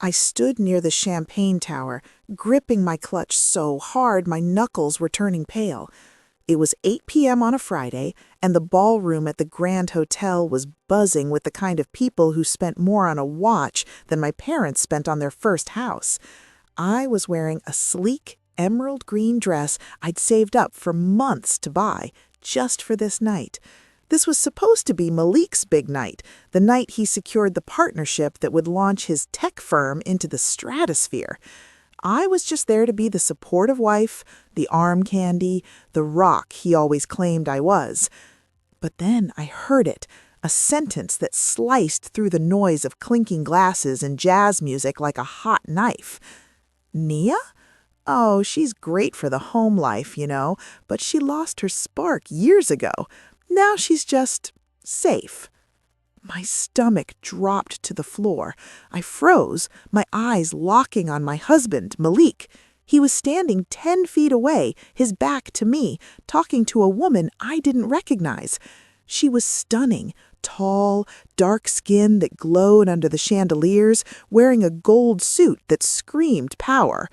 I stood near the champagne tower, gripping my clutch so hard my knuckles were turning pale. It was 8 p.m. on a Friday, and the ballroom at the Grand Hotel was buzzing with the kind of people who spent more on a watch than my parents spent on their first house. I was wearing a sleek, emerald green dress I'd saved up for months to buy, just for this night. This was supposed to be Malik's big night, the night he secured the partnership that would launch his tech firm into the stratosphere. I was just there to be the supportive wife, the arm candy, the rock he always claimed I was. But then I heard it, a sentence that sliced through the noise of clinking glasses and jazz music like a hot knife. Nia? Oh, she's great for the home life, but she lost her spark years ago. Now she's just safe. My stomach dropped to the floor. I froze, my eyes locking on my husband, Malik. He was standing 10 feet away, his back to me, talking to a woman I didn't recognize. She was stunning, tall, dark skin that glowed under the chandeliers, wearing a gold suit that screamed power.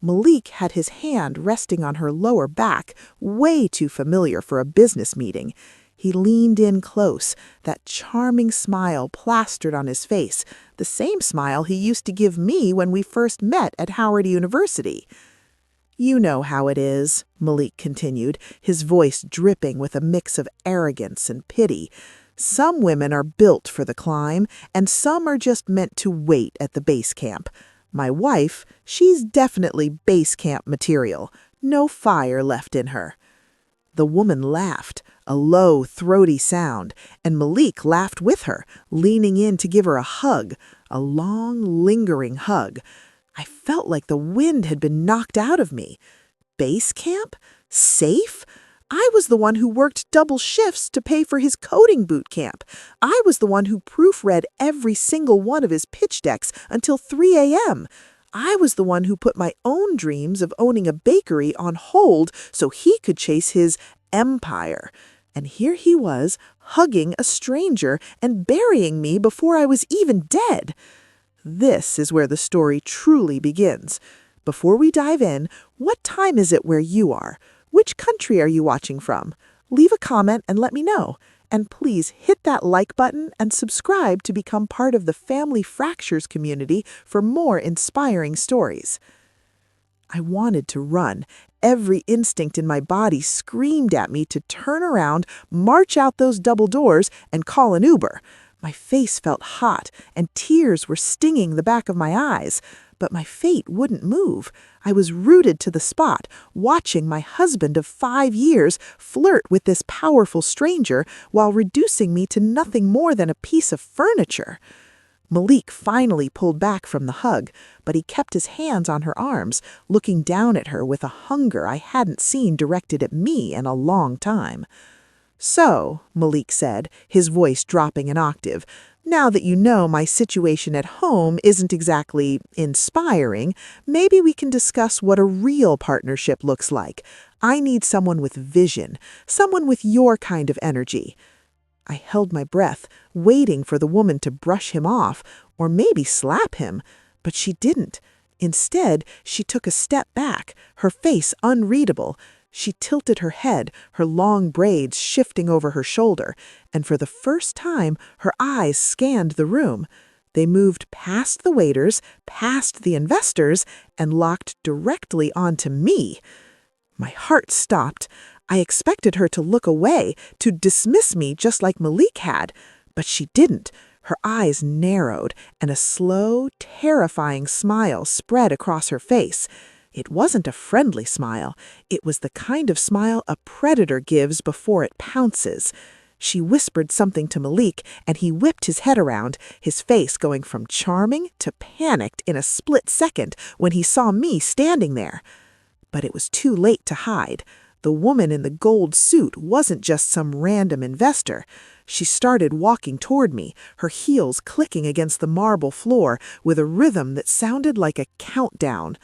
Malik had his hand resting on her lower back, way too familiar for a business meeting. He leaned in close, that charming smile plastered on his face, the same smile he used to give me when we first met at Howard University. "You know how it is," Malik continued, his voice dripping with a mix of arrogance and pity. "Some women are built for the climb, and some are just meant to wait at the base camp. My wife, she's definitely base camp material. No fire left in her." The woman laughed, a low, throaty sound, and Malik laughed with her, leaning in to give her a hug, a long, lingering hug. I felt like the wind had been knocked out of me. Base camp? Safe? I was the one who worked double shifts to pay for his coding boot camp. I was the one who proofread every single one of his pitch decks until 3 a.m. I was the one who put my own dreams of owning a bakery on hold so he could chase his empire. And here he was, hugging a stranger and burying me before I was even dead. This is where the story truly begins. Before we dive in, what time is it where you are? Which country are you watching from? Leave a comment and let me know. And please hit that like button and subscribe to become part of the Family Fractures community for more inspiring stories. I wanted to run. Every instinct in my body screamed at me to turn around, march out those double doors, and call an Uber. My face felt hot, and tears were stinging the back of my eyes. But my fate wouldn't move. I was rooted to the spot, watching my husband of 5 years flirt with this powerful stranger while reducing me to nothing more than a piece of furniture. Malik finally pulled back from the hug, but he kept his hands on her arms, looking down at her with a hunger I hadn't seen directed at me in a long time. "So," Malik said, his voice dropping an octave, "now that you know my situation at home isn't exactly inspiring, maybe we can discuss what a real partnership looks like. I need someone with vision, someone with your kind of energy." I held my breath, waiting for the woman to brush him off, or maybe slap him, but she didn't. Instead, she took a step back, her face unreadable. She tilted her head, her long braids shifting over her shoulder, and for the first time, her eyes scanned the room. They moved past the waiters, past the investors, and locked directly onto me. My heart stopped. I expected her to look away, to dismiss me just like Malik had, but she didn't. Her eyes narrowed, and a slow, terrifying smile spread across her face. It wasn't a friendly smile. It was the kind of smile a predator gives before it pounces. She whispered something to Malik, and he whipped his head around, his face going from charming to panicked in a split second when he saw me standing there. But it was too late to hide. The woman in the gold suit wasn't just some random investor. She started walking toward me, her heels clicking against the marble floor with a rhythm that sounded like a countdown.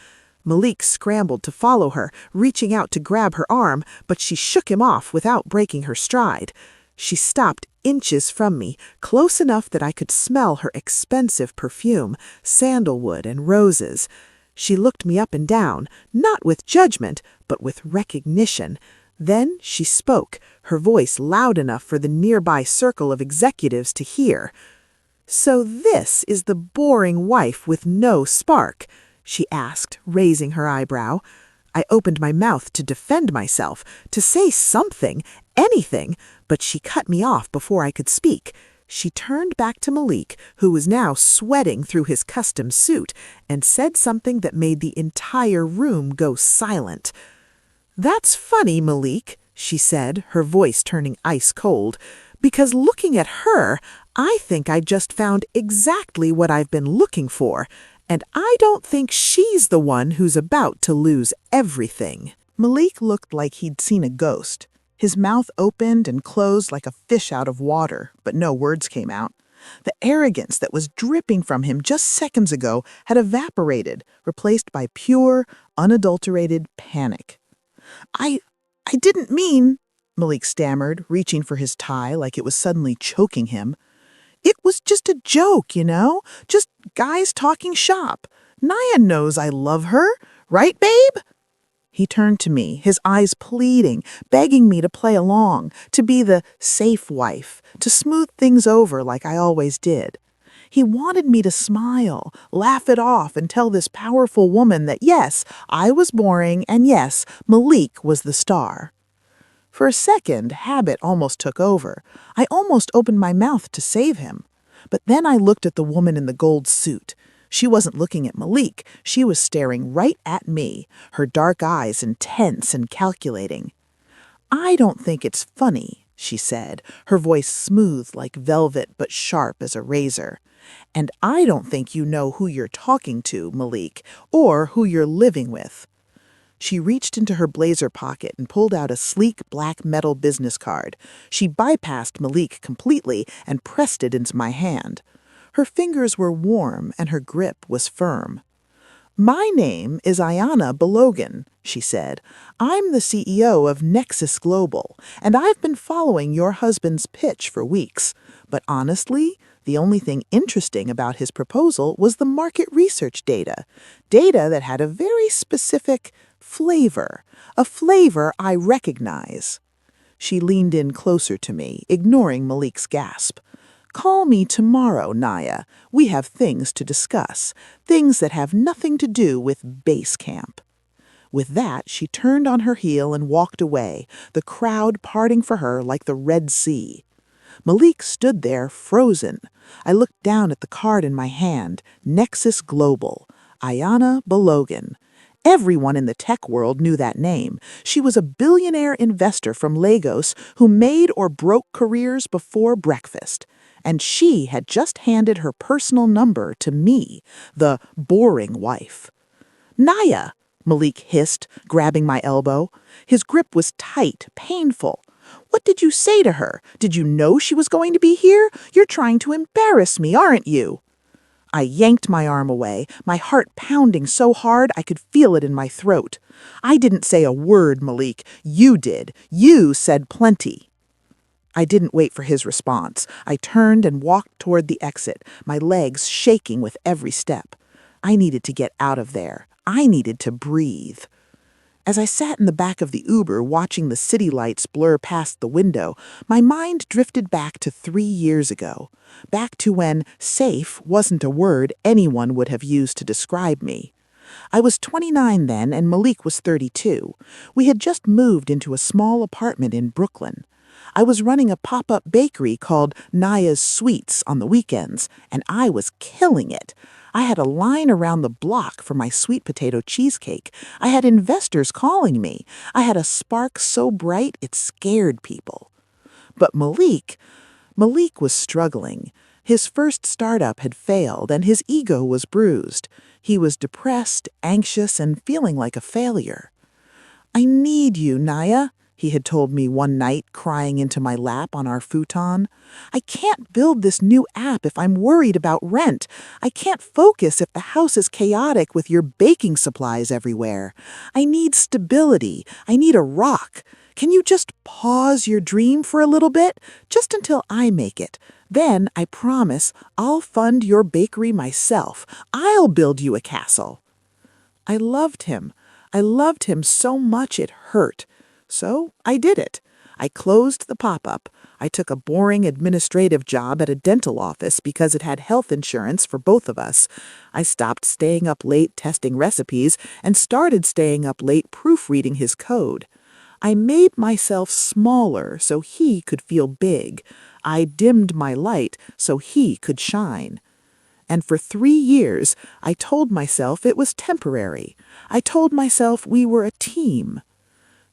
Malik scrambled to follow her, reaching out to grab her arm, but she shook him off without breaking her stride. She stopped inches from me, close enough that I could smell her expensive perfume, sandalwood and roses. She looked me up and down, not with judgment, but with recognition. Then she spoke, her voice loud enough for the nearby circle of executives to hear. "So this is the boring wife with no spark?" she asked, raising her eyebrow. I opened my mouth to defend myself, to say something, anything, but she cut me off before I could speak. She turned back to Malik, who was now sweating through his custom suit, and said something that made the entire room go silent. "That's funny, Malik," she said, her voice turning ice cold, "because looking at her, I think I just found exactly what I've been looking for, and I don't think she's the one who's about to lose everything." Malik looked like he'd seen a ghost. His mouth opened and closed like a fish out of water, but no words came out. The arrogance that was dripping from him just seconds ago had evaporated, replaced by pure, unadulterated panic. I didn't mean," Malik stammered, reaching for his tie like it was suddenly choking him. "It was just a joke, you know? Just guys talking shop. Naya knows I love her, right, babe?" He turned to me, his eyes pleading, begging me to play along, to be the safe wife, to smooth things over like I always did. He wanted me to smile, laugh it off, and tell this powerful woman that yes, I was boring, and yes, Malik was the star. For a second, habit almost took over. I almost opened my mouth to save him. But then I looked at the woman in the gold suit. She wasn't looking at Malik. She was staring right at me, her dark eyes intense and calculating. "I don't think it's funny," she said, her voice smooth like velvet but sharp as a razor. "And I don't think you know who you're talking to, Malik, or who you're living with." She reached into her blazer pocket and pulled out a sleek black metal business card. She bypassed Malik completely and pressed it into my hand. Her fingers were warm and her grip was firm. "My name is Ayanna Belogan," she said. "I'm the CEO of Nexus Global, and I've been following your husband's pitch for weeks. But honestly, the only thing interesting about his proposal was the market research data. Data that had a very specific flavor, a flavor I recognize." She leaned in closer to me, ignoring Malik's gasp. "Call me tomorrow, Naya. We have things to discuss, things that have nothing to do with base camp." With that, she turned on her heel and walked away, the crowd parting for her like the Red Sea. Malik stood there, frozen. I looked down at the card in my hand, Nexus Global, Ayanna Belogan. Everyone in the tech world knew that name. She was a billionaire investor from Lagos who made or broke careers before breakfast. And she had just handed her personal number to me, the boring wife. "Naya," Malik hissed, grabbing my elbow. His grip was tight, painful. "What did you say to her? Did you know she was going to be here? You're trying to embarrass me, aren't you?" I yanked my arm away, my heart pounding so hard I could feel it in my throat. "I didn't say a word, Malik. You did. You said plenty." I didn't wait for his response. I turned and walked toward the exit, my legs shaking with every step. I needed to get out of there. I needed to breathe. As I sat in the back of the Uber watching the city lights blur past the window, my mind drifted back to 3 years ago, back to when safe wasn't a word anyone would have used to describe me. I was 29 then and Malik was 32. We had just moved into a small apartment in Brooklyn. I was running a pop-up bakery called Naya's Sweets on the weekends, and I was killing it. I had a line around the block for my sweet potato cheesecake. I had investors calling me. I had a spark so bright it scared people. But Malik was struggling. His first startup had failed, and his ego was bruised. He was depressed, anxious, and feeling like a failure. "I need you, Naya," he had told me one night, crying into my lap on our futon. "I can't build this new app if I'm worried about rent. I can't focus if the house is chaotic with your baking supplies everywhere. I need stability. I need a rock. Can you just pause your dream for a little bit? Just until I make it. Then, I promise, I'll fund your bakery myself. I'll build you a castle." I loved him. I loved him so much it hurt. So I did it. I closed the pop-up. I took a boring administrative job at a dental office because it had health insurance for both of us. I stopped staying up late testing recipes and started staying up late proofreading his code. I made myself smaller so he could feel big. I dimmed my light so he could shine. And for 3 years, I told myself it was temporary. I told myself we were a team.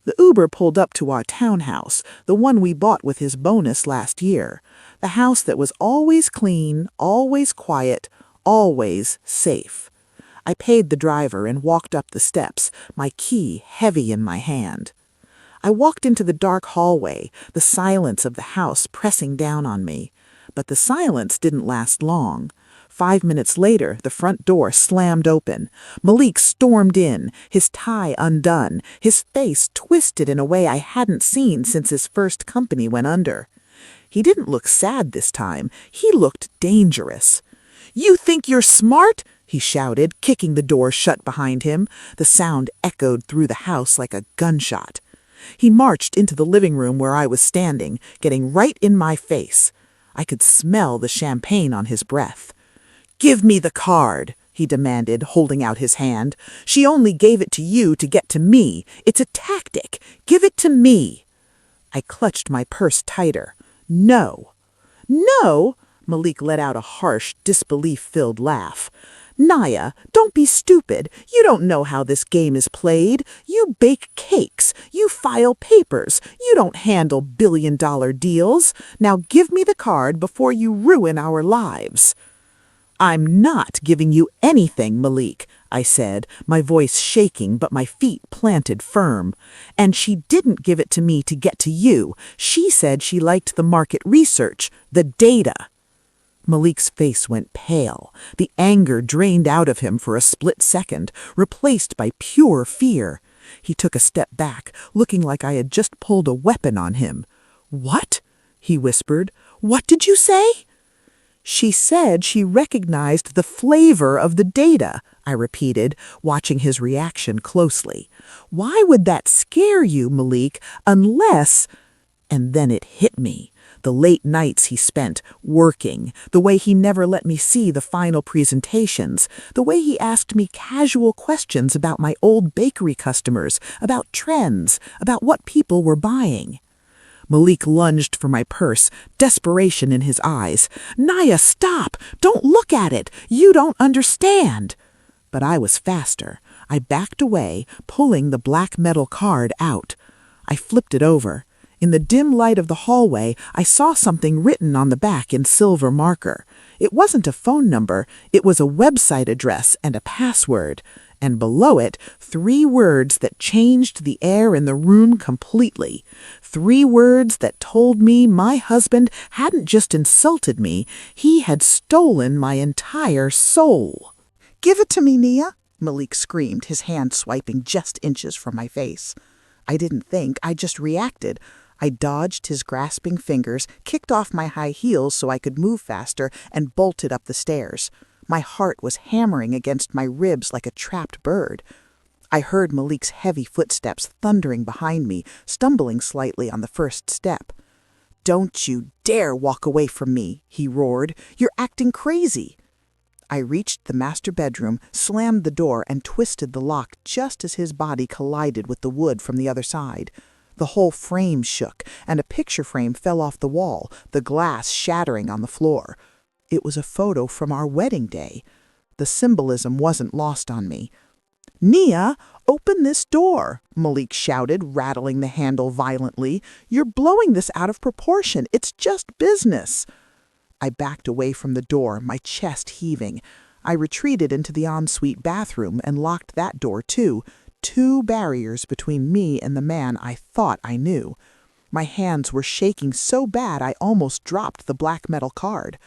The Uber pulled up to our townhouse, the one we bought with his bonus last year. The house that was always clean, always quiet, always safe. I paid the driver and walked up the steps, my key heavy in my hand. I walked into the dark hallway, the silence of the house pressing down on me. But the silence didn't last long. 5 minutes later, the front door slammed open. Malik stormed in, his tie undone, his face twisted in a way I hadn't seen since his first company went under. He didn't look sad this time. He looked dangerous. "You think you're smart?" he shouted, kicking the door shut behind him. The sound echoed through the house like a gunshot. He marched into the living room where I was standing, getting right in my face. I could smell the champagne on his breath. "Give me the card," he demanded, holding out his hand. "She only gave it to you to get to me. It's a tactic. Give it to me." I clutched my purse tighter. "No." "No?" Malik let out a harsh, disbelief-filled laugh. "Naya, don't be stupid. You don't know how this game is played. You bake cakes. You file papers. You don't handle billion-dollar deals. Now give me the card before you ruin our lives." "I'm not giving you anything, Malik," I said, my voice shaking but my feet planted firm. "And she didn't give it to me to get to you. She said she liked the market research, the data." Malik's face went pale. The anger drained out of him for a split second, replaced by pure fear. He took a step back, looking like I had just pulled a weapon on him. "What?" he whispered. "What did you say?" "She said she recognized the flavor of the data," I repeated, watching his reaction closely. "Why would that scare you, Malik, unless—" And then it hit me. The late nights he spent working, the way he never let me see the final presentations, the way he asked me casual questions about my old bakery customers, about trends, about what people were buying. Malik lunged for my purse, desperation in his eyes. "Naya, stop! Don't look at it! You don't understand!" But I was faster. I backed away, pulling the black metal card out. I flipped it over. In the dim light of the hallway, I saw something written on the back in silver marker. It wasn't a phone number, it was a website address and a password. And below it, 3 words that changed the air in the room completely. 3 words that told me my husband hadn't just insulted me, he had stolen my entire soul. "Give it to me, Nia," Malik screamed, his hand swiping just inches from my face. I didn't think, I just reacted. I dodged his grasping fingers, kicked off my high heels so I could move faster, and bolted up the stairs. My heart was hammering against my ribs like a trapped bird. I heard Malik's heavy footsteps thundering behind me, stumbling slightly on the first step. "Don't you dare walk away from me," he roared. "You're acting crazy." I reached the master bedroom, slammed the door, and twisted the lock just as his body collided with the wood from the other side. The whole frame shook, and a picture frame fell off the wall, the glass shattering on the floor. It was a photo from our wedding day. The symbolism wasn't lost on me. "Nia, open this door," Malik shouted, rattling the handle violently. "You're blowing this out of proportion. It's just business." I backed away from the door, my chest heaving. I retreated into the ensuite bathroom and locked that door too. 2 barriers between me and the man I thought I knew. My hands were shaking so bad I almost dropped the black metal card.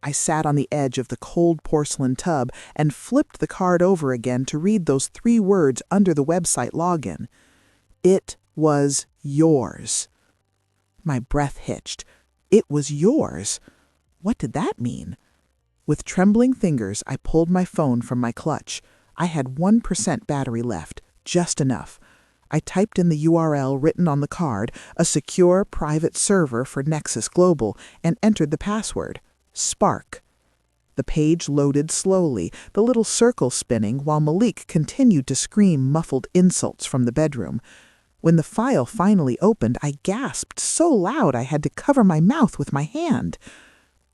I sat on the edge of the cold porcelain tub and flipped the card over again to read those 3 words under the website login. It was yours. My breath hitched. It was yours. What did that mean? With trembling fingers, I pulled my phone from my clutch. I had 1% battery left, just enough. I typed in the URL written on the card, a secure private server for Nexus Global, and entered the password, Spark. The page loaded slowly, the little circle spinning, while Malik continued to scream muffled insults from the bedroom. When the file finally opened, I gasped so loud I had to cover my mouth with my hand.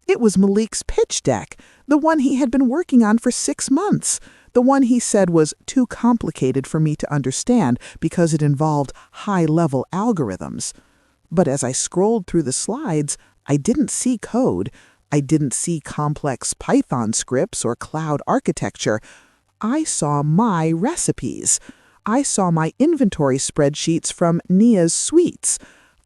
It was Malik's pitch deck, the one he had been working on for 6 months, the one he said was too complicated for me to understand because it involved high-level algorithms. But as I scrolled through the slides, I didn't see code. I didn't see complex Python scripts or cloud architecture. I saw my recipes. I saw my inventory spreadsheets from Nia's Sweets.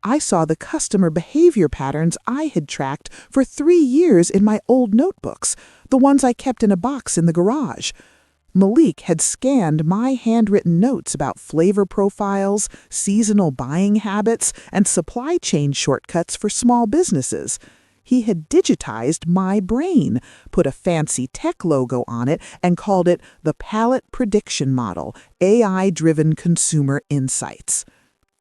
I saw the customer behavior patterns I had tracked for 3 years in my old notebooks, the ones I kept in a box in the garage. Malik had scanned my handwritten notes about flavor profiles, seasonal buying habits, and supply chain shortcuts for small businesses. He had digitized my brain, put a fancy tech logo on it, and called it the Palette Prediction Model, AI-driven consumer insights.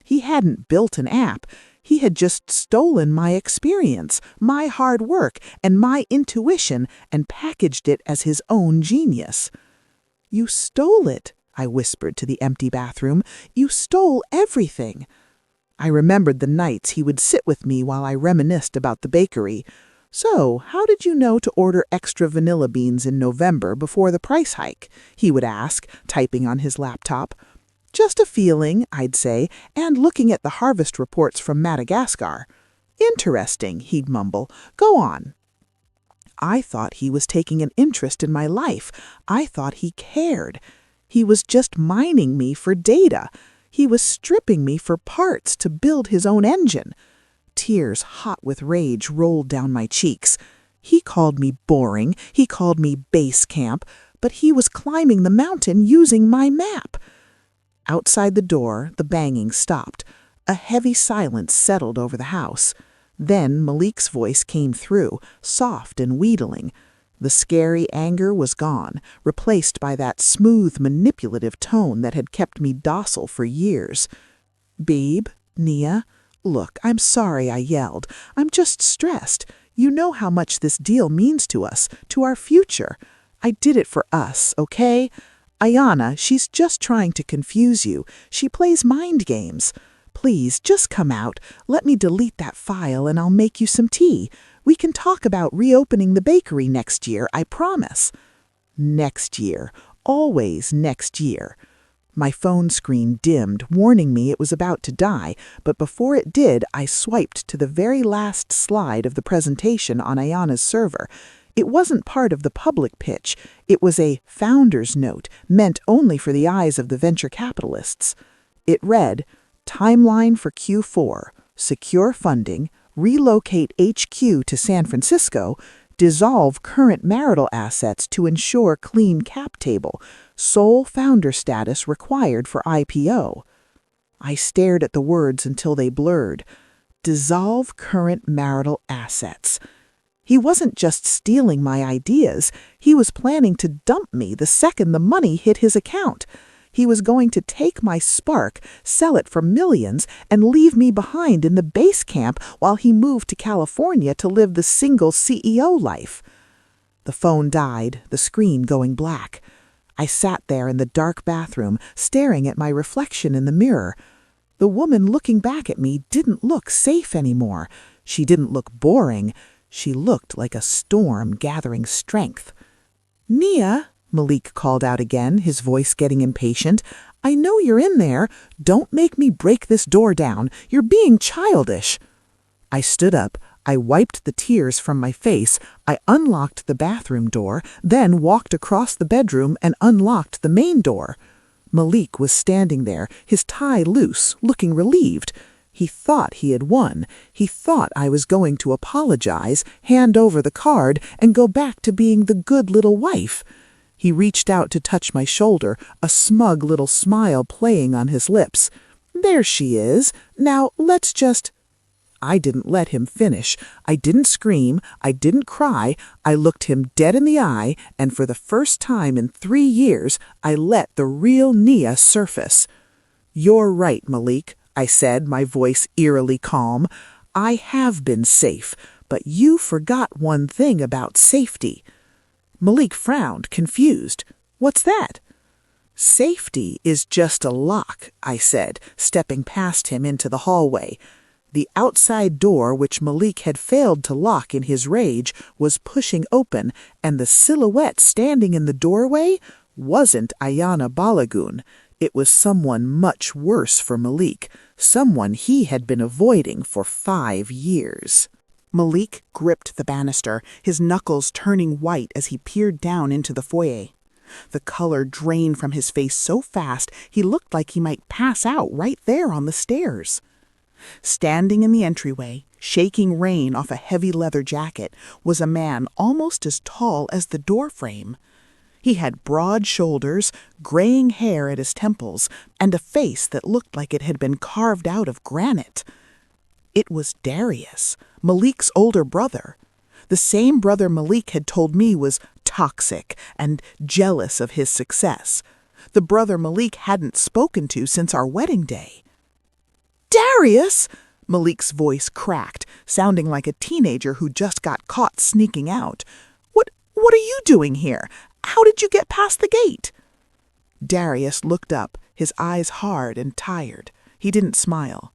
He hadn't built an app. He had just stolen my experience, my hard work, and my intuition and packaged it as his own genius. "You stole it," I whispered to the empty bathroom. "You stole everything." I remembered the nights he would sit with me while I reminisced about the bakery. "So, how did you know to order extra vanilla beans in November before the price hike?" he would ask, typing on his laptop. "Just a feeling," I'd say, "and looking at the harvest reports from Madagascar." "Interesting," he'd mumble. "Go on." I thought he was taking an interest in my life. I thought he cared. He was just mining me for data. He was stripping me for parts to build his own engine. Tears hot with rage rolled down my cheeks. He called me boring. He called me base camp. But he was climbing the mountain using my map. Outside the door, the banging stopped. A heavy silence settled over the house. Then Malik's voice came through, soft and wheedling. The scary anger was gone, replaced by that smooth, manipulative tone that had kept me docile for years. "Babe, Nia, look, I'm sorry I yelled. I'm just stressed. You know how much this deal means to us, to our future. I did it for us, okay? Ayana, she's just trying to confuse you. She plays mind games. Please, just come out. Let me delete that file and I'll make you some tea. We can talk about reopening the bakery next year, I promise." Next year. Always next year. My phone screen dimmed, warning me it was about to die, but before it did, I swiped to the very last slide of the presentation on Ayana's server. It wasn't part of the public pitch. It was a founder's note, meant only for the eyes of the venture capitalists. It read, "Timeline for Q4, secure funding, relocate HQ to San Francisco, dissolve current marital assets to ensure clean cap table, sole founder status required for IPO." I stared at the words until they blurred. Dissolve current marital assets. He wasn't just stealing my ideas. He was planning to dump me the second the money hit his account. He was going to take my Spark, sell it for millions, and leave me behind in the base camp while he moved to California to live the single CEO life. The phone died, the screen going black. I sat there in the dark bathroom, staring at my reflection in the mirror. The woman looking back at me didn't look safe anymore. She didn't look boring. She looked like a storm gathering strength. "Nia," Malik called out again, his voice getting impatient. "I know you're in there. Don't make me break this door down. You're being childish." I stood up. I wiped the tears from my face. I unlocked the bathroom door, then walked across the bedroom and unlocked the main door. Malik was standing there, his tie loose, looking relieved. He thought he had won. He thought I was going to apologize, hand over the card, and go back to being the good little wife. He reached out to touch my shoulder, a smug little smile playing on his lips. There she is. Now let's just—" I didn't let him finish. I didn't scream. I didn't cry. I looked him dead in the eye, and for the first time in 3 years, I let the real Nia surface. "You're right, Malik," I said, my voice eerily calm. "I have been safe, but you forgot one thing about safety." Malik frowned, confused. "What's that?" "Safety is just a lock," I said, stepping past him into the hallway. The outside door, which Malik had failed to lock in his rage, was pushing open, and the silhouette standing in the doorway wasn't Ayana Balagun. It was someone much worse for Malik, someone he had been avoiding for 5 years. Malik gripped the banister, his knuckles turning white as he peered down into the foyer. The color drained from his face so fast he looked like he might pass out right there on the stairs. Standing in the entryway, shaking rain off a heavy leather jacket, was a man almost as tall as the doorframe. He had broad shoulders, graying hair at his temples, and a face that looked like it had been carved out of granite. It was Darius, Malik's older brother. The same brother Malik had told me was toxic and jealous of his success. The brother Malik hadn't spoken to since our wedding day. "Darius!" Malik's voice cracked, sounding like a teenager who just got caught sneaking out. What are you doing here? How did you get past the gate?" Darius looked up, his eyes hard and tired. He didn't smile.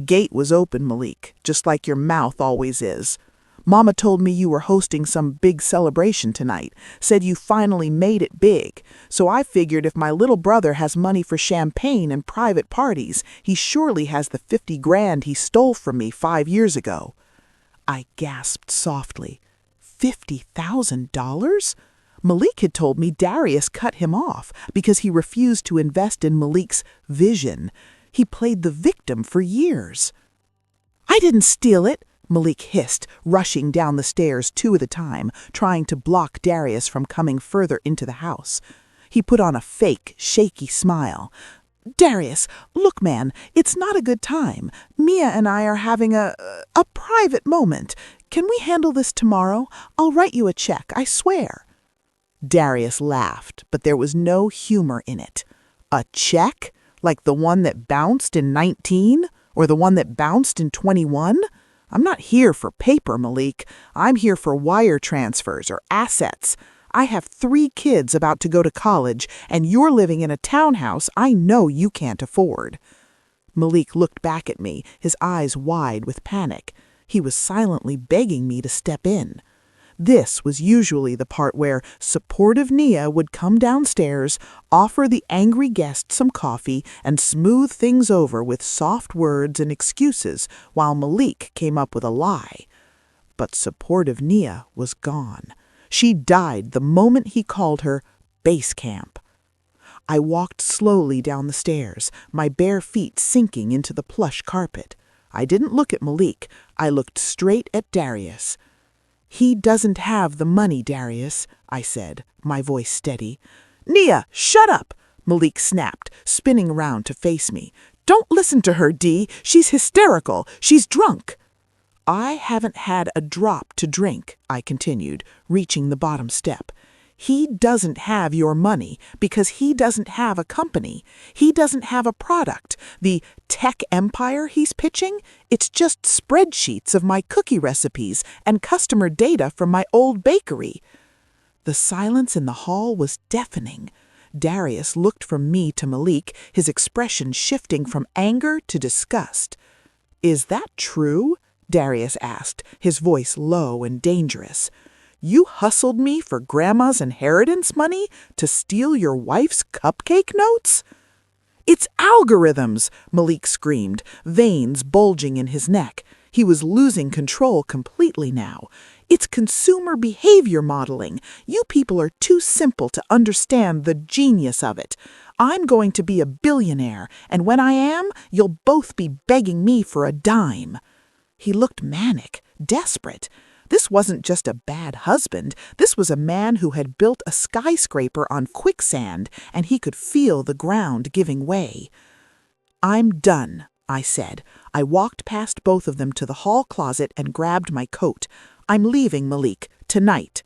"Gate was open, Malik, just like your mouth always is. Mama told me you were hosting some big celebration tonight, said you finally made it big. So I figured if my little brother has money for champagne and private parties, he surely has the 50 grand he stole from me 5 years ago." I gasped softly. $50,000? Malik had told me Darius cut him off because he refused to invest in Malik's vision. He played the victim for years. "I didn't steal it," Malik hissed, rushing down the stairs 2 at a time, trying to block Darius from coming further into the house. He put on a fake, shaky smile. "Darius, look, man, it's not a good time. Mia and I are having a private moment. Can we handle this tomorrow? I'll write you a check, I swear." Darius laughed, but there was no humor in it. "A check? Like the one that bounced in 19? Or the one that bounced in 21? I'm not here for paper, Malik. I'm here for wire transfers or assets. I have 3 kids about to go to college, and you're living in a townhouse I know you can't afford." Malik looked back at me, his eyes wide with panic. He was silently begging me to step in. This was usually the part where supportive Nia would come downstairs, offer the angry guest some coffee, and smooth things over with soft words and excuses while Malik came up with a lie. But supportive Nia was gone. She died the moment he called her base camp. I walked slowly down the stairs, my bare feet sinking into the plush carpet. I didn't look at Malik. I looked straight at Darius. "He doesn't have the money, Darius," I said, my voice steady. "Nia, shut up!" Malik snapped, spinning around to face me. "Don't listen to her, Dee. She's hysterical. She's drunk." "I haven't had a drop to drink," I continued, reaching the bottom step. "He doesn't have your money because he doesn't have a company. He doesn't have a product. The tech empire he's pitching, it's just spreadsheets of my cookie recipes and customer data from my old bakery." The silence in the hall was deafening. Darius looked from me to Malik, his expression shifting from anger to disgust. "Is that true?" Darius asked, his voice low and dangerous. "You hustled me for Grandma's inheritance money to steal your wife's cupcake notes?" "It's algorithms!" Malik screamed, veins bulging in his neck. He was losing control completely now. "It's consumer behavior modeling. You people are too simple to understand the genius of it. I'm going to be a billionaire, and when I am, you'll both be begging me for a dime." He looked manic, desperate. This wasn't just a bad husband. This was a man who had built a skyscraper on quicksand, and he could feel the ground giving way. I'm done, I said. I walked past both of them to the hall closet and grabbed my coat. I'm leaving, Malik, tonight.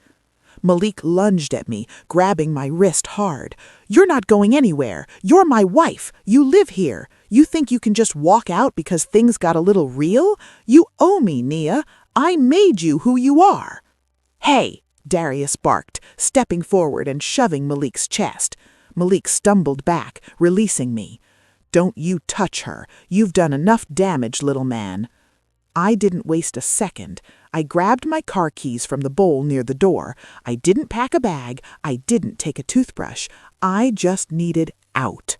Malik lunged at me, grabbing my wrist hard. You're not going anywhere. You're my wife. You live here. You think you can just walk out because things got a little real? You owe me, Nia. I made you who you are. Hey, Darius barked, stepping forward and shoving Malik's chest. Malik stumbled back, releasing me. Don't you touch her. You've done enough damage, little man. I didn't waste a second. I grabbed my car keys from the bowl near the door. I didn't pack a bag. I didn't take a toothbrush. I just needed out.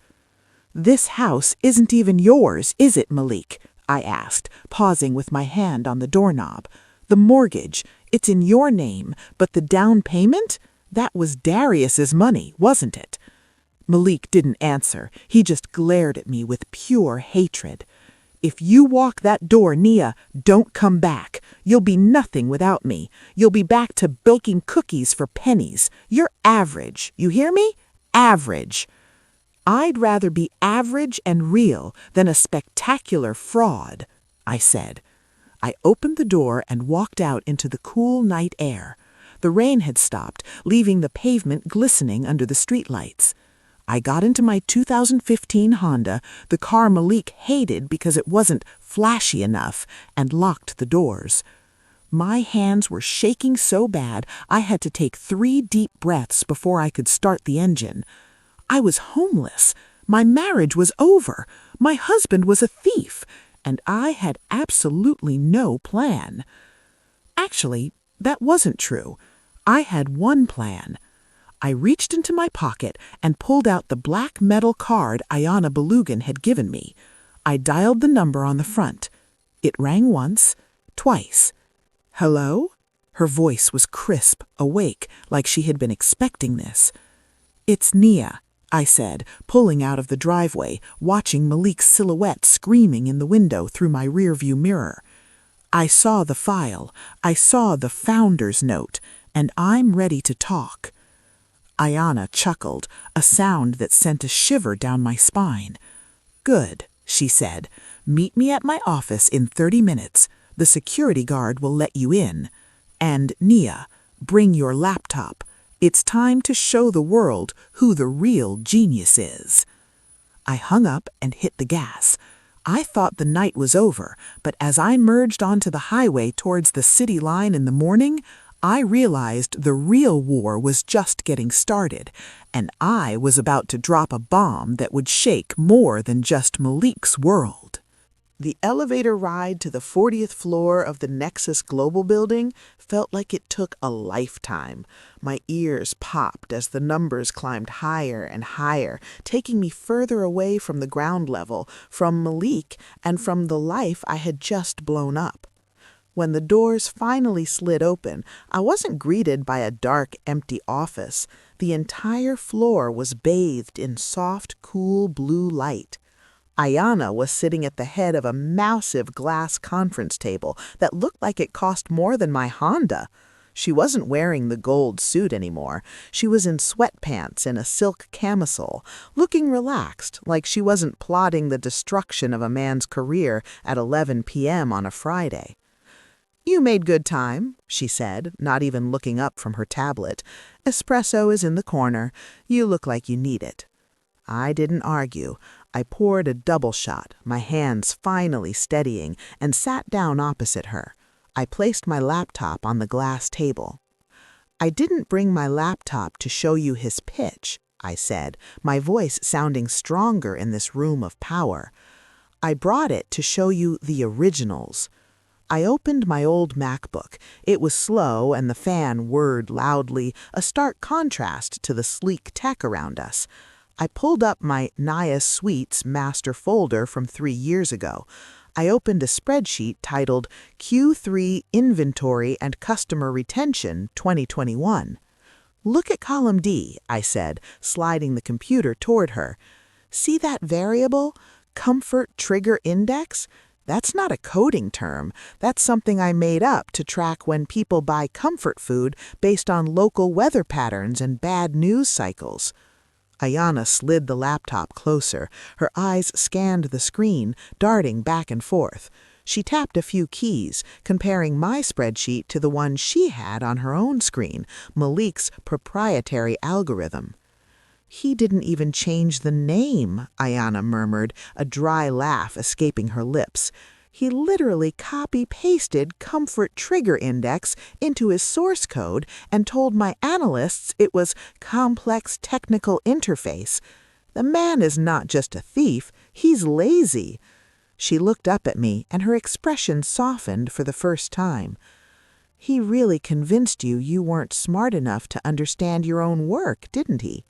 This house isn't even yours, is it, Malik? I asked, pausing with my hand on the doorknob. The mortgage, it's in your name, but the down payment? That was Darius's money, wasn't it? Malik didn't answer. He just glared at me with pure hatred. If you walk that door, Nia, don't come back. You'll be nothing without me. You'll be back to baking cookies for pennies. You're average. You hear me? Average. I'd rather be average and real than a spectacular fraud, I said. I opened the door and walked out into the cool night air. The rain had stopped, leaving the pavement glistening under the streetlights. I got into my 2015 Honda, the car Malik hated because it wasn't flashy enough, and locked the doors. My hands were shaking so bad I had to take 3 deep breaths before I could start the engine. I was homeless. My marriage was over. My husband was a thief, and I had absolutely no plan. Actually, that wasn't true. I had one plan. I reached into my pocket and pulled out the black metal card Ayanna Belugan had given me. I dialed the number on the front. It rang once, twice. Hello? Her voice was crisp, awake, like she had been expecting this. It's Nia, I said, pulling out of the driveway, watching Malik's silhouette screaming in the window through my rearview mirror. I saw the file. I saw the founder's note, and I'm ready to talk. Ayanna chuckled, a sound that sent a shiver down my spine. Good, she said. Meet me at my office in 30 minutes. The security guard will let you in. And, Nia, bring your laptop. It's time to show the world who the real genius is. I hung up and hit the gas. I thought the night was over, but as I merged onto the highway towards the city line in the morning, I realized the real war was just getting started, and I was about to drop a bomb that would shake more than just Malik's world. The elevator ride to the 40th floor of the Nexus Global building felt like it took a lifetime. My ears popped as the numbers climbed higher and higher, taking me further away from the ground level, from Malik, and from the life I had just blown up. When the doors finally slid open, I wasn't greeted by a dark, empty office. The entire floor was bathed in soft, cool blue light. Ayanna was sitting at the head of a massive glass conference table that looked like it cost more than my Honda. She wasn't wearing the gold suit anymore. She was in sweatpants and a silk camisole, looking relaxed, like she wasn't plotting the destruction of a man's career at 11 p.m. on a Friday. You made good time, she said, not even looking up from her tablet. Espresso is in the corner. You look like you need it. I didn't argue. I poured a double shot, my hands finally steadying, and sat down opposite her. I placed my laptop on the glass table. I didn't bring my laptop to show you his pitch, I said, my voice sounding stronger in this room of power. I brought it to show you the originals. I opened my old MacBook. It was slow and the fan whirred loudly, a stark contrast to the sleek tech around us. I pulled up my Naya Suites master folder from 3 years ago. I opened a spreadsheet titled Q3 Inventory and Customer Retention 2021. Look at column D, I said, sliding the computer toward her. See that variable? Comfort Trigger Index? That's not a coding term. That's something I made up to track when people buy comfort food based on local weather patterns and bad news cycles. Ayana slid the laptop closer. Her eyes scanned the screen, darting back and forth. She tapped a few keys, comparing my spreadsheet to the one she had on her own screen, Malik's proprietary algorithm. "He didn't even change the name," Ayana murmured, a dry laugh escaping her lips. "He literally copy-pasted Comfort Trigger Index into his source code and told my analysts it was Complex Technical Interface. The man is not just a thief, he's lazy." She looked up at me, and her expression softened for the first time. "He really convinced you weren't smart enough to understand your own work, didn't he?"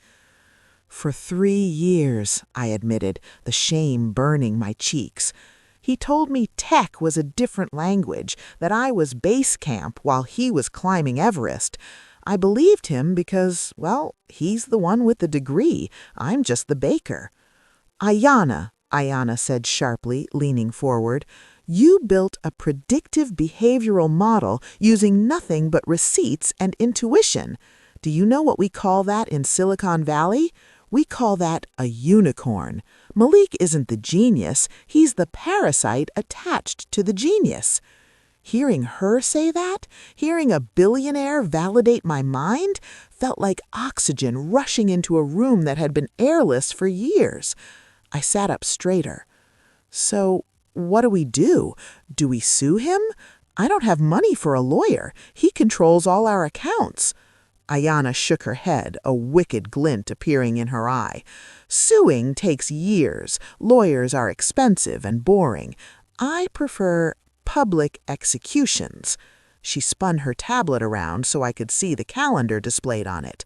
"For 3 years," I admitted, the shame burning my cheeks. "He told me tech was a different language, that I was base camp while he was climbing Everest. I believed him because, well, he's the one with the degree. I'm just the baker." Ayana said sharply, leaning forward, "you built a predictive behavioral model using nothing but receipts and intuition. Do you know what we call that in Silicon Valley? We call that a unicorn. Malik isn't the genius, he's the parasite attached to the genius." Hearing her say that, hearing a billionaire validate my mind, felt like oxygen rushing into a room that had been airless for years. I sat up straighter. "So, what do we do? Do we sue him? I don't have money for a lawyer. He controls all our accounts." Ayana shook her head, a wicked glint appearing in her eye. "Suing takes years. Lawyers are expensive and boring. I prefer public executions." She spun her tablet around so I could see the calendar displayed on it.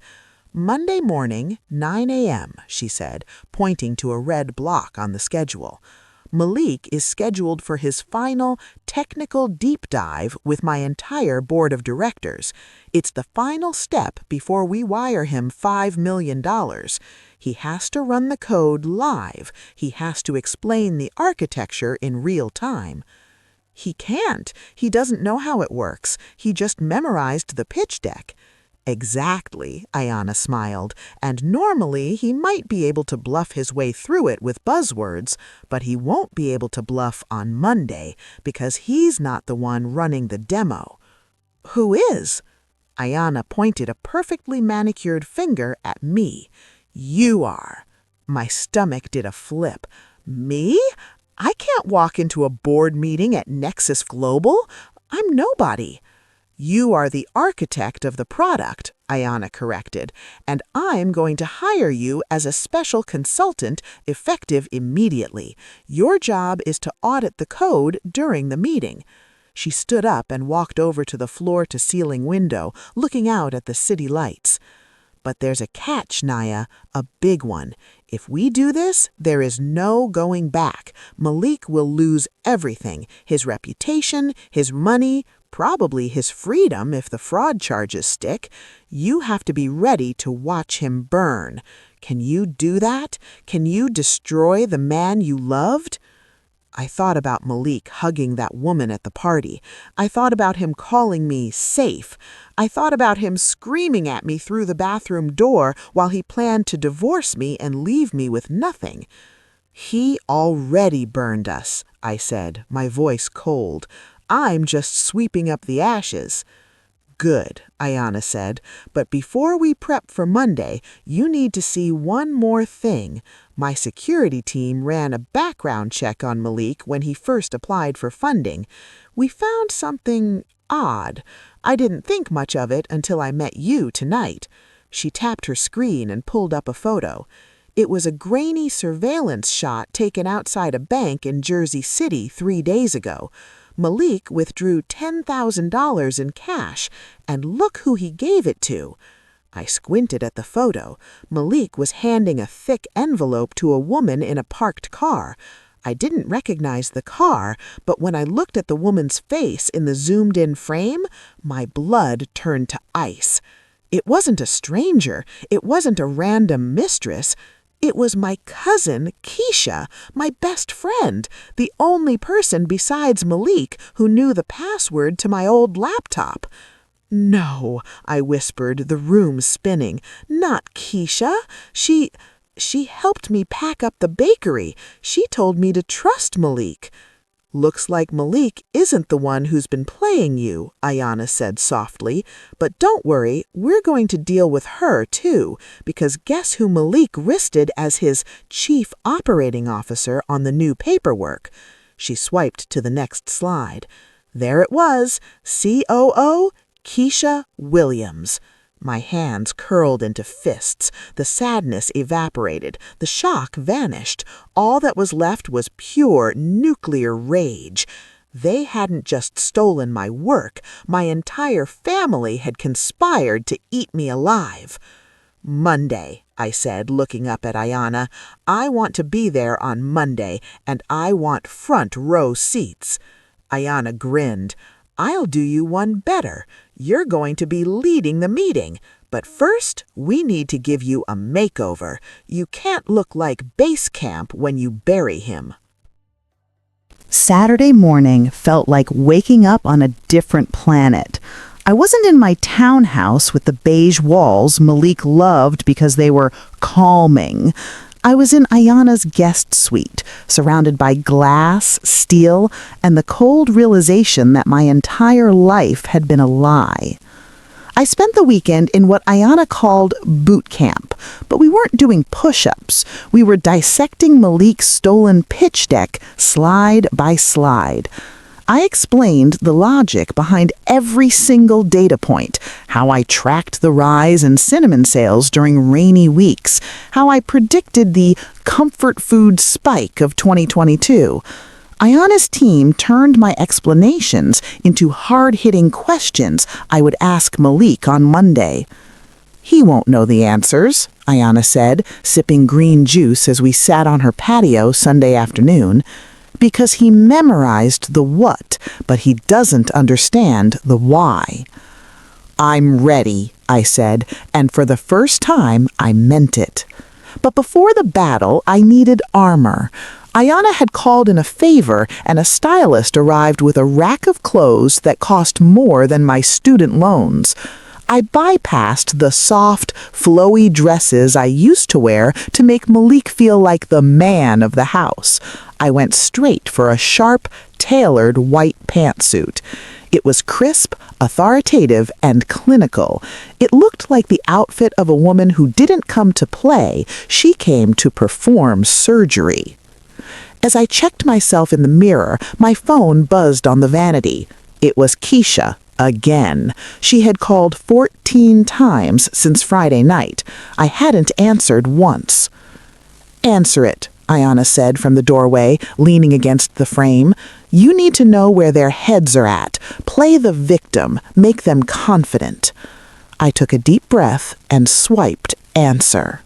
"Monday morning, 9 a.m., she said, pointing to a red block on the schedule. "Malik is scheduled for his final technical deep dive with my entire board of directors. It's the final step before we wire him $5 million. He has to run the code live. He has to explain the architecture in real time." "He can't. He doesn't know how it works. He just memorized the pitch deck." "Exactly," Ayana smiled, "and normally he might be able to bluff his way through it with buzzwords, but he won't be able to bluff on Monday because he's not the one running the demo." "Who is?" Ayana pointed a perfectly manicured finger at me. "You are." My stomach did a flip. "Me? I can't walk into a board meeting at Nexus Global. I'm nobody." "You are the architect of the product," Ayana corrected, "and I'm going to hire you as a special consultant effective immediately. Your job is to audit the code during the meeting." She stood up and walked over to the floor-to-ceiling window, looking out at the city lights. "But there's a catch, Naya, a big one. If we do this, there is no going back. Malik will lose everything, his reputation, his money, probably his freedom if the fraud charges stick. You have to be ready to watch him burn. Can you do that? Can you destroy the man you loved?" I thought about Malik hugging that woman at the party. I thought about him calling me safe. I thought about him screaming at me through the bathroom door while he planned to divorce me and leave me with nothing. "He already burned us," I said, my voice cold. "I'm just sweeping up the ashes." "Good," Ayana said, "but before we prep for Monday, you need to see one more thing. My security team ran a background check on Malik when he first applied for funding. We found something odd. I didn't think much of it until I met you tonight." She tapped her screen and pulled up a photo. It was a grainy surveillance shot taken outside a bank in Jersey City 3 days ago. Malik withdrew $10,000 in cash, and look who he gave it to. I squinted at the photo. Malik was handing a thick envelope to a woman in a parked car. I didn't recognize the car, but when I looked at the woman's face in the zoomed-in frame, my blood turned to ice. It wasn't a stranger. It wasn't a random mistress. It was my cousin, Keisha, my best friend, the only person besides Malik who knew the password to my old laptop. "No," I whispered, the room spinning. "Not Keisha. She helped me pack up the bakery. She told me to trust Malik." "Looks like Malik isn't the one who's been playing you," Ayana said softly. "But don't worry, we're going to deal with her too, because guess who Malik listed as his chief operating officer on the new paperwork?" She swiped to the next slide. There it was, COO Keisha Williams. My hands curled into fists. The sadness evaporated. The shock vanished. All that was left was pure nuclear rage. They hadn't just stolen my work. My entire family had conspired to eat me alive. "Monday," I said, looking up at Ayana. "I want to be there on Monday, and I want front row seats." Ayana grinned. "I'll do you one better. You're going to be leading the meeting. But first, we need to give you a makeover. You can't look like base camp when you bury him." Saturday morning felt like waking up on a different planet. I wasn't in my townhouse with the beige walls Malik loved because they were calming. I was in Ayana's guest suite, surrounded by glass, steel, and the cold realization that my entire life had been a lie. I spent the weekend in what Ayana called boot camp, but we weren't doing push-ups. We were dissecting Malik's stolen pitch deck slide by slide. I explained the logic behind every single data point, how I tracked the rise in cinnamon sales during rainy weeks, how I predicted the comfort food spike of 2022. Ayana's team turned my explanations into hard-hitting questions I would ask Malik on Monday. "He won't know the answers," Ayana said, sipping green juice as we sat on her patio Sunday afternoon, "because he memorized the what, but he doesn't understand the why." "I'm ready," I said, and for the first time, I meant it. But before the battle, I needed armor. Ayana had called in a favor, and a stylist arrived with a rack of clothes that cost more than my student loans. I bypassed the soft, flowy dresses I used to wear to make Malik feel like the man of the house. I went straight for a sharp, tailored white pantsuit. It was crisp, authoritative, and clinical. It looked like the outfit of a woman who didn't come to play, she came to perform surgery. As I checked myself in the mirror, my phone buzzed on the vanity. It was Keisha. Again. She had called 14 times since Friday night. I hadn't answered once. "Answer it," Ayana said from the doorway, leaning against the frame. "You need to know where their heads are at. Play the victim. Make them confident." I took a deep breath and swiped answer.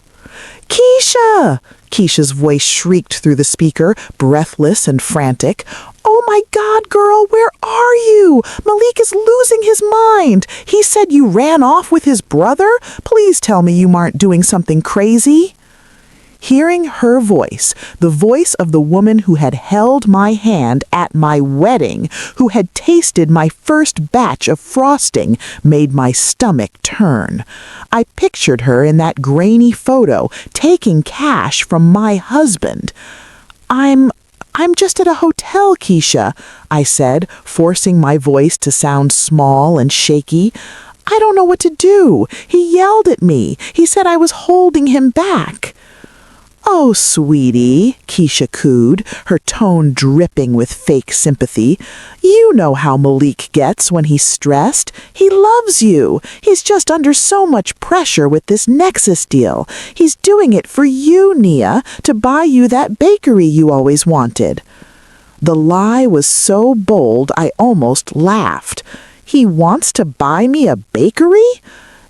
"Keisha!" Keisha's voice shrieked through the speaker, breathless and frantic. "Oh my God, girl, where are you? Malik is losing his mind. He said you ran off with his brother? Please tell me you aren't doing something crazy." Hearing her voice, the voice of the woman who had held my hand at my wedding, who had tasted my first batch of frosting, made my stomach turn. I pictured her in that grainy photo, taking cash from my husband. I'm just at a hotel, Keisha," I said, forcing my voice to sound small and shaky. "I don't know what to do. He yelled at me. He said I was holding him back." "Oh, sweetie," Keisha cooed, her tone dripping with fake sympathy. "You know how Malik gets when he's stressed. He loves you. He's just under so much pressure with this Nexus deal. He's doing it for you, Nia, to buy you that bakery you always wanted." The lie was so bold I almost laughed. "He wants to buy me a bakery?"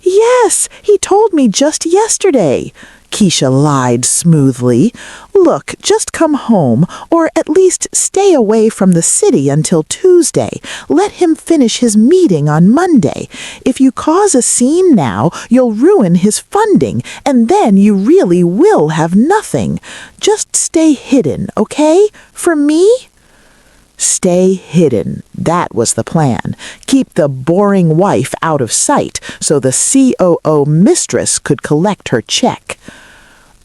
"Yes, he told me just yesterday." Keisha lied smoothly. "Look, just come home, or at least stay away from the city until Tuesday. Let him finish his meeting on Monday. If you cause a scene now, you'll ruin his funding, and then you really will have nothing. Just stay hidden, okay? For me?" Stay hidden. That was the plan. Keep the boring wife out of sight so the COO mistress could collect her check.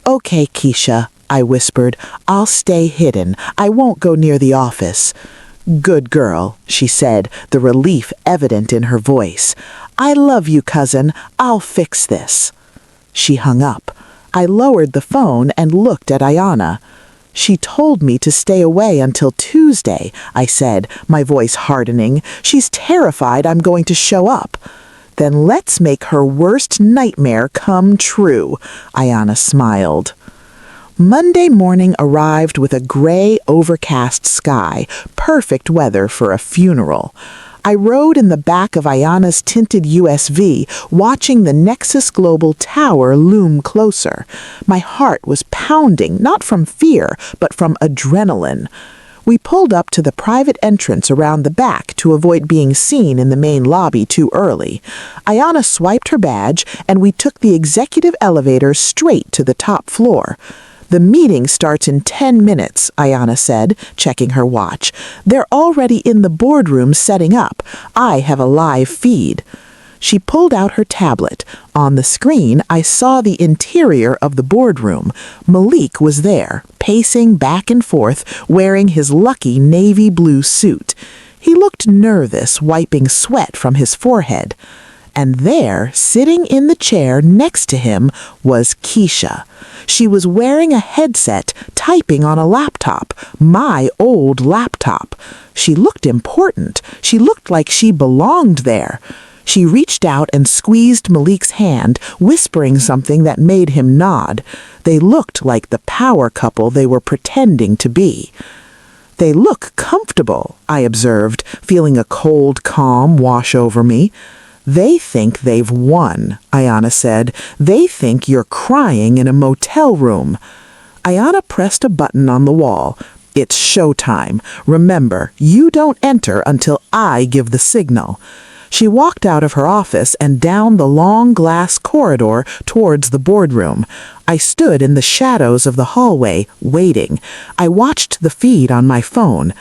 Okay, Keisha, I whispered. I'll stay hidden. I won't go near the office. Good girl, she said, the relief evident in her voice. I love you, cousin. I'll fix this. She hung up. I lowered the phone and looked at Ayanna. She told me to stay away until Tuesday, I said, my voice hardening. She's terrified I'm going to show up. Then let's make her worst nightmare come true, Ayanna smiled. Monday morning arrived with a gray, overcast sky, perfect weather for a funeral. I rode in the back of Ayanna's tinted USV, watching the Nexus Global Tower loom closer. My heart was pounding, not from fear, but from adrenaline. We pulled up to the private entrance around the back to avoid being seen in the main lobby too early. Ayanna swiped her badge, and we took the executive elevator straight to the top floor. The meeting starts in 10 minutes, Ayanna said, checking her watch. They're already in the boardroom setting up. I have a live feed. She pulled out her tablet. On the screen, I saw the interior of the boardroom. Malik was there, pacing back and forth, wearing his lucky navy blue suit. He looked nervous, wiping sweat from his forehead. And there, sitting in the chair next to him, was Keisha. She was wearing a headset, typing on a laptop, my old laptop. She looked important. She looked like she belonged there. She reached out and squeezed Malik's hand, whispering something that made him nod. They looked like the power couple they were pretending to be. They look comfortable, I observed, feeling a cold calm wash over me. They think they've won, Ayanna said. They think you're crying in a motel room. Ayanna pressed a button on the wall. It's showtime. Remember, you don't enter until I give the signal. She walked out of her office and down the long glass corridor towards the boardroom. I stood in the shadows of the hallway, waiting. I watched the feed on my phone.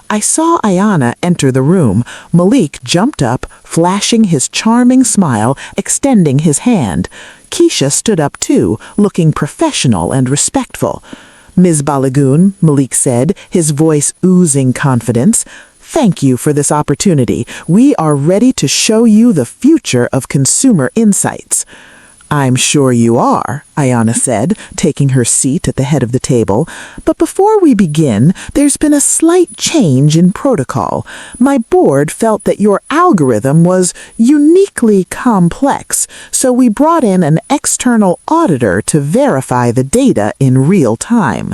I saw Ayanna enter the room. Malik jumped up, flashing his charming smile, extending his hand. Keisha stood up too, looking professional and respectful. Ms. Balagoon, Malik said, his voice oozing confidence. Thank you for this opportunity. We are ready to show you the future of consumer insights. I'm sure you are, Ayanna said, taking her seat at the head of the table. But before we begin, there's been a slight change in protocol. My board felt that your algorithm was uniquely complex, so we brought in an external auditor to verify the data in real time.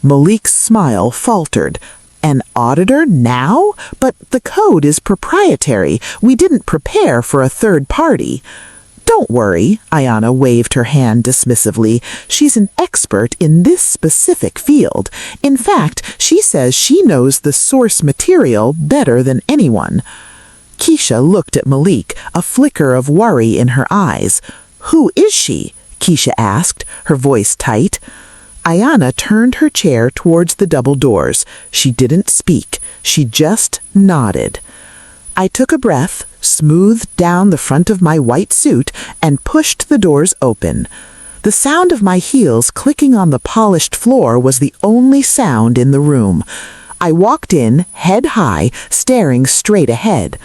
Malik's smile faltered. An auditor now? But the code is proprietary. We didn't prepare for a third party. Don't worry, Ayanna waved her hand dismissively. She's an expert in this specific field. In fact, she says she knows the source material better than anyone. Keisha looked at Malik, a flicker of worry in her eyes. Who is she? Keisha asked, her voice tight. Ayanna turned her chair towards the double doors. She didn't speak. She just nodded. I took a breath, smoothed down the front of my white suit, and pushed the doors open. The sound of my heels clicking on the polished floor was the only sound in the room. I walked in, head high, staring straight ahead.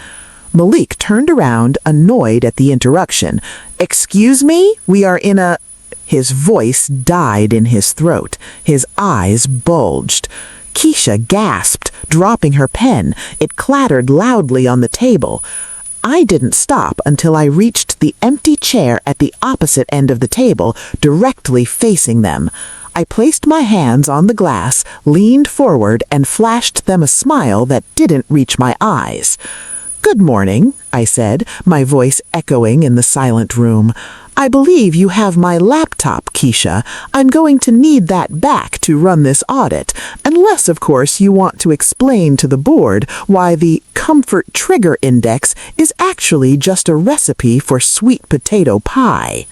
Malik turned around, annoyed at the interruption. Excuse me? We are in a... His voice died in his throat. His eyes bulged. Keisha gasped, dropping her pen. It clattered loudly on the table. I didn't stop until I reached the empty chair at the opposite end of the table, directly facing them. I placed my hands on the glass, leaned forward, and flashed them a smile that didn't reach my eyes. "Good morning," I said, my voice echoing in the silent room. "I believe you have my laptop, Keisha. I'm going to need that back to run this audit, unless, of course, you want to explain to the board why the Comfort Trigger Index is actually just a recipe for sweet potato pie."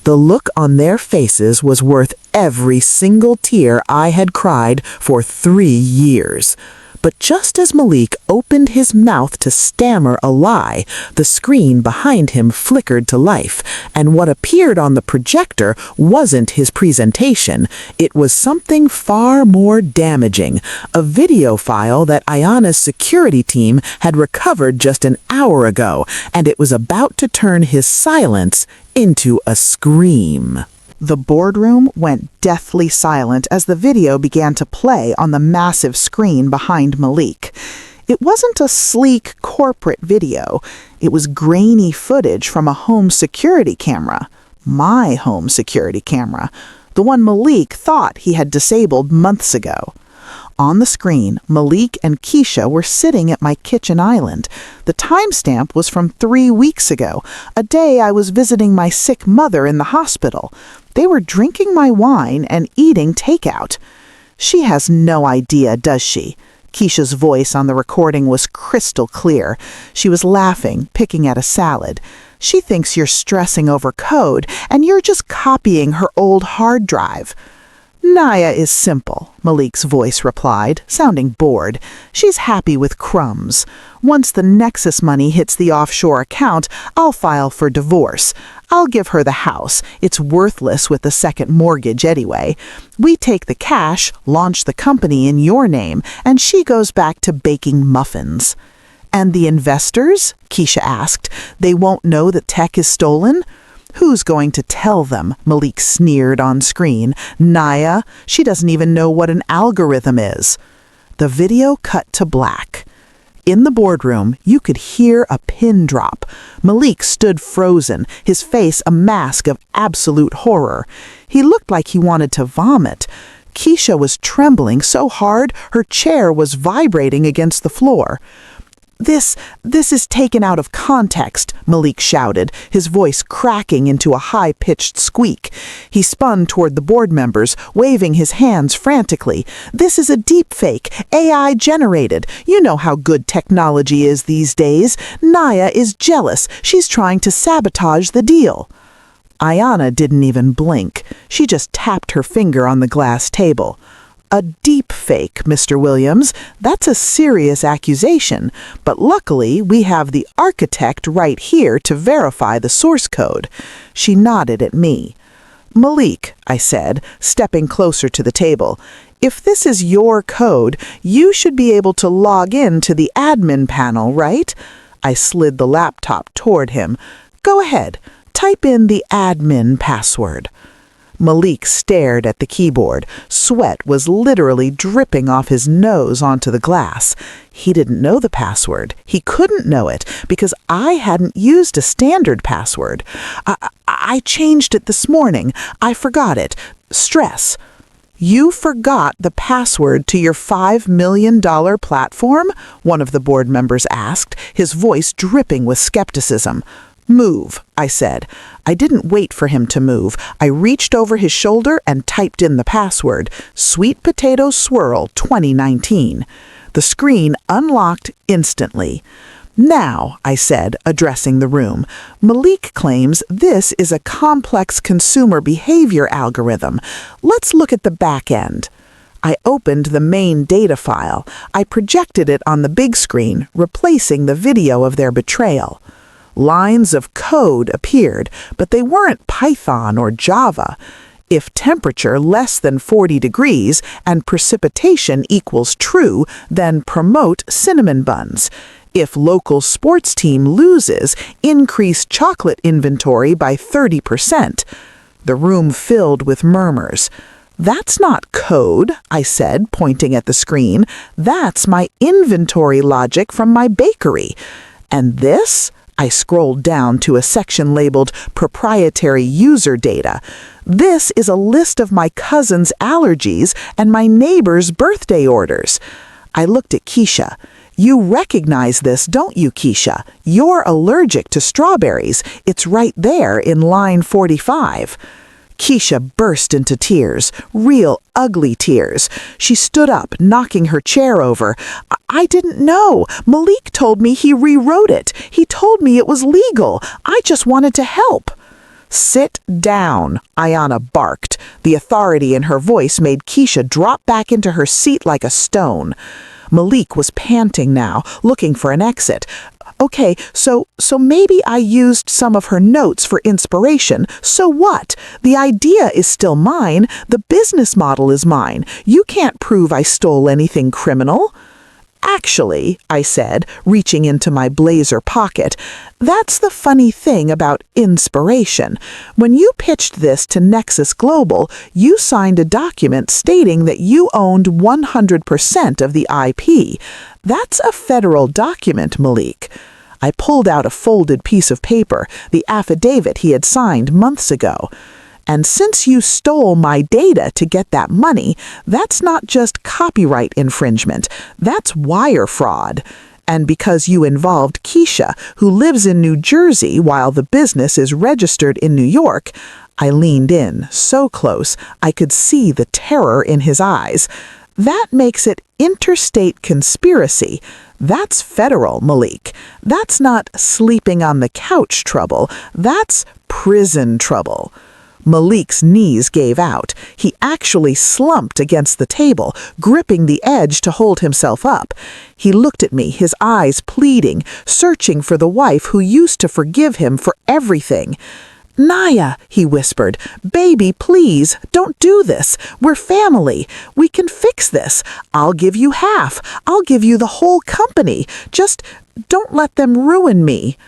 The look on their faces was worth every single tear I had cried for 3 years. But just as Malik opened his mouth to stammer a lie, the screen behind him flickered to life, and what appeared on the projector wasn't his presentation. It was something far more damaging, a video file that Ayana's security team had recovered just an hour ago, and it was about to turn his silence into a scream. The boardroom went deathly silent as the video began to play on the massive screen behind Malik. It wasn't a sleek corporate video. It was grainy footage from a home security camera. My home security camera. The one Malik thought he had disabled months ago. On the screen, Malik and Keisha were sitting at my kitchen island. The timestamp was from 3 weeks ago, a day I was visiting my sick mother in the hospital. They were drinking my wine and eating takeout. She has no idea, does she? Keisha's voice on the recording was crystal clear. She was laughing, picking at a salad. She thinks you're stressing over code, and you're just copying her old hard drive. Naya is simple, Malik's voice replied, sounding bored. She's happy with crumbs. Once the Nexus money hits the offshore account, I'll file for divorce. I'll give her the house. It's worthless with the second mortgage anyway. We take the cash, launch the company in your name, and she goes back to baking muffins. And the investors? Keisha asked. They won't know that tech is stolen? Who's going to tell them? Malik sneered on screen. Naya? She doesn't even know what an algorithm is. The video cut to black. In the boardroom, you could hear a pin drop. Malik stood frozen, his face a mask of absolute horror. He looked like he wanted to vomit. Keisha was trembling so hard her chair was vibrating against the floor. This is taken out of context, Malik shouted, his voice cracking into a high-pitched squeak. He spun toward the board members, waving his hands frantically. This is a deepfake, AI-generated. You know how good technology is these days. Naya is jealous. She's trying to sabotage the deal. Ayana didn't even blink. She just tapped her finger on the glass table. A deep fake, Mr. Williams. That's a serious accusation, but luckily we have the architect right here to verify the source code. She nodded at me. Malik, I said, stepping closer to the table, if this is your code, you should be able to log in to the admin panel, right? I slid the laptop toward him. Go ahead, type in the admin password. Malik stared at the keyboard. Sweat was literally dripping off his nose onto the glass. He didn't know the password. He couldn't know it because I hadn't used a standard password. I changed it this morning. I forgot it. Stress. You forgot the password to your $5 million platform? One of the board members asked, his voice dripping with skepticism. Move, I said. I didn't wait for him to move. I reached over his shoulder and typed in the password, Sweet Potato Swirl 2019. The screen unlocked instantly. Now, I said, addressing the room, Malik claims this is a complex consumer behavior algorithm. Let's look at the back end. I opened the main data file. I projected it on the big screen, replacing the video of their betrayal. Lines of code appeared, but they weren't Python or Java. If temperature less than 40 degrees and precipitation equals true, then promote cinnamon buns. If local sports team loses, increase chocolate inventory by 30%. The room filled with murmurs. That's not code, I said, pointing at the screen. That's my inventory logic from my bakery. And this? I scrolled down to a section labeled Proprietary User Data. This is a list of my cousin's allergies and my neighbor's birthday orders. I looked at Keisha. You recognize this, don't you, Keisha? You're allergic to strawberries. It's right there in line 45. Keisha burst into tears, real ugly tears. She stood up, knocking her chair over. I didn't know. Malik told me he rewrote it. He told me it was legal. I just wanted to help. Sit down, Ayana barked. The authority in her voice made Keisha drop back into her seat like a stone. Malik was panting now, looking for an exit. Okay, so maybe I used some of her notes for inspiration. So what? The idea is still mine. The business model is mine. You can't prove I stole anything criminal. Actually, I said, reaching into my blazer pocket, that's the funny thing about inspiration. When you pitched this to Nexus Global, you signed a document stating that you owned 100% of the IP. That's a federal document, Malik. I pulled out a folded piece of paper, the affidavit he had signed months ago. And since you stole my data to get that money, that's not just copyright infringement, that's wire fraud. And because you involved Keisha, who lives in New Jersey while the business is registered in New York, I leaned in, so close I could see the terror in his eyes. That makes it interstate conspiracy. That's federal, Malik. That's not sleeping on the couch trouble. That's prison trouble. Malik's knees gave out. He actually slumped against the table, gripping the edge to hold himself up. He looked at me, his eyes pleading, searching for the wife who used to forgive him for everything. "Naya," he whispered, "baby, please, don't do this. We're family. We can fix this. I'll give you half. I'll give you the whole company. Just don't let them ruin me."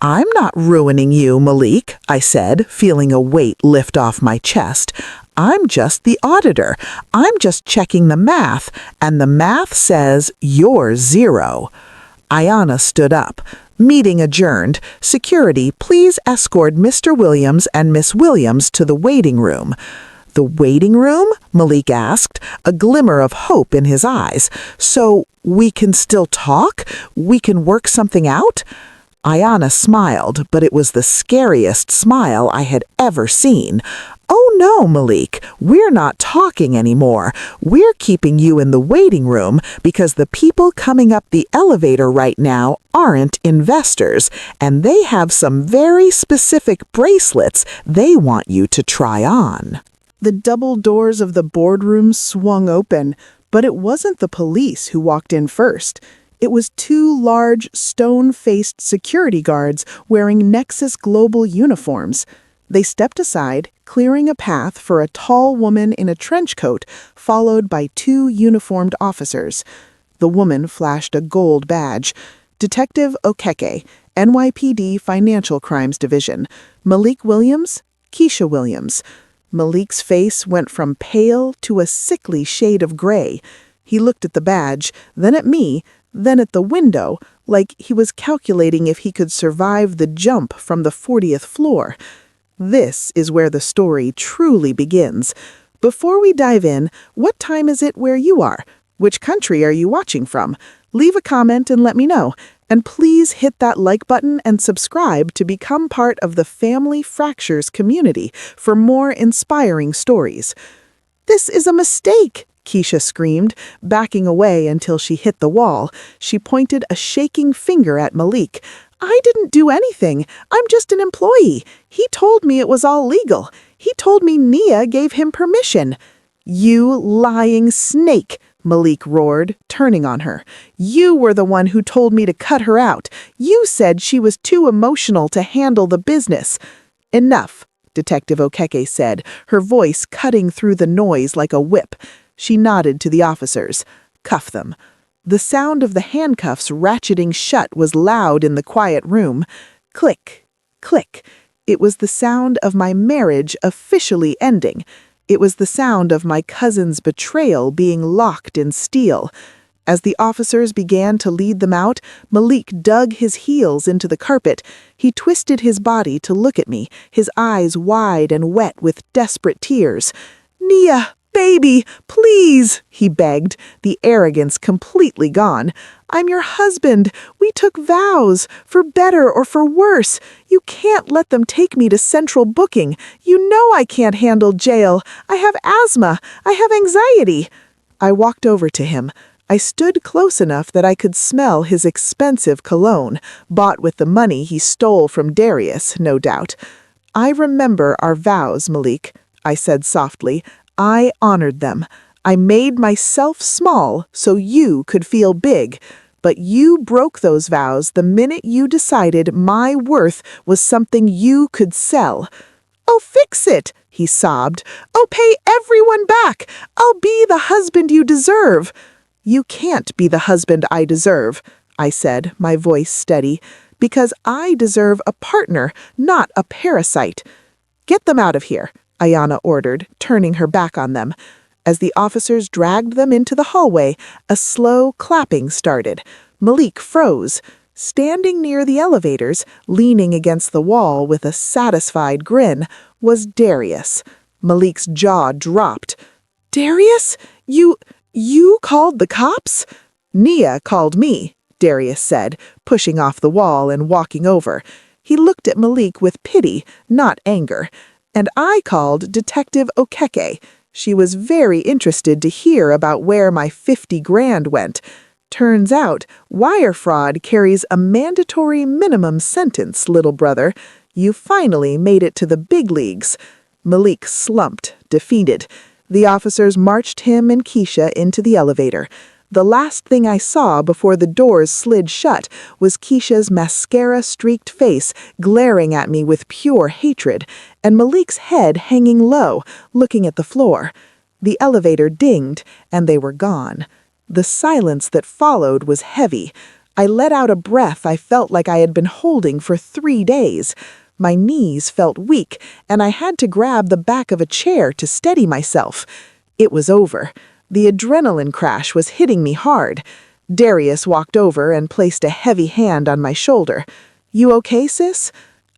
"I'm not ruining you, Malik," I said, feeling a weight lift off my chest. "I'm just the auditor. I'm just checking the math, and the math says you're zero." Ayana stood up. "Meeting adjourned. Security, please escort Mr. Williams and Miss Williams to the waiting room." "The waiting room?" Malik asked, a glimmer of hope in his eyes. "So we can still talk? We can work something out?" Ayana smiled, but it was the scariest smile I had ever seen. "Oh no, Malik, we're not talking anymore. We're keeping you in the waiting room because the people coming up the elevator right now aren't investors, and they have some very specific bracelets they want you to try on." The double doors of the boardroom swung open, but it wasn't the police who walked in first. It was two large, stone-faced security guards wearing Nexus Global uniforms. They stepped aside, clearing a path for a tall woman in a trench coat, followed by two uniformed officers. The woman flashed a gold badge. Detective Okeke, NYPD Financial Crimes Division. Malik Williams, Keisha Williams. Malik's face went from pale to a sickly shade of gray. He looked at the badge, then at me, then at the window, like he was calculating if he could survive the jump from the 40th floor. This is where the story truly begins. Before we dive in, what time is it where you are? Which country are you watching from? Leave a comment and let me know. And please hit that like button and subscribe to become part of the Family Fractures community for more inspiring stories. "This is a mistake!" Keisha screamed, backing away until she hit the wall. She pointed a shaking finger at Malik. "I didn't do anything. I'm just an employee. He told me it was all legal. He told me Nia gave him permission." "You lying snake!" Malik roared, turning on her. "You were the one who told me to cut her out. You said she was too emotional to handle the business." "Enough," Detective Okeke said, her voice cutting through the noise like a whip. She nodded to the officers. "Cuff them." The sound of the handcuffs ratcheting shut was loud in the quiet room. Click, click. It was the sound of my marriage officially ending. It was the sound of my cousin's betrayal being locked in steel. As the officers began to lead them out, Malik dug his heels into the carpet. He twisted his body to look at me, his eyes wide and wet with desperate tears. "Nia, baby, please," he begged, the arrogance completely gone. "I'm your husband. We took vows, for better or for worse. You can't let them take me to central booking. You know I can't handle jail. I have asthma. I have anxiety." I walked over to him. I stood close enough that I could smell his expensive cologne, bought with the money he stole from Darius, no doubt. "I remember our vows, Malik," I said softly. "I honored them. I made myself small so you could feel big. But you broke those vows the minute you decided my worth was something you could sell. Oh, fix it, he sobbed. Oh, pay everyone back. I'll be the husband you deserve. You can't be the husband I deserve, I said, my voice steady, because I deserve a partner, not a parasite. Get them out of here, Ayana ordered, turning her back on them. As the officers dragged them into the hallway, a slow clapping started. Malik froze. Standing near the elevators, leaning against the wall with a satisfied grin, was Darius. Malik's jaw dropped. Darius? You called the cops? Nia called me, Darius said, pushing off the wall and walking over. He looked at Malik with pity, not anger. And I called Detective Okeke. She was very interested to hear about where my 50 grand went. Turns out, wire fraud carries a mandatory minimum sentence, little brother. You finally made it to the big leagues. Malik slumped, defeated. The officers marched him and Keisha into the elevator. The last thing I saw before the doors slid shut was Keisha's mascara-streaked face glaring at me with pure hatred, and Malik's head hanging low, looking at the floor. The elevator dinged, and they were gone. The silence that followed was heavy. I let out a breath I felt like I had been holding for 3 days. My knees felt weak, and I had to grab the back of a chair to steady myself. It was over. The adrenaline crash was hitting me hard. Darius walked over and placed a heavy hand on my shoulder. You okay, sis?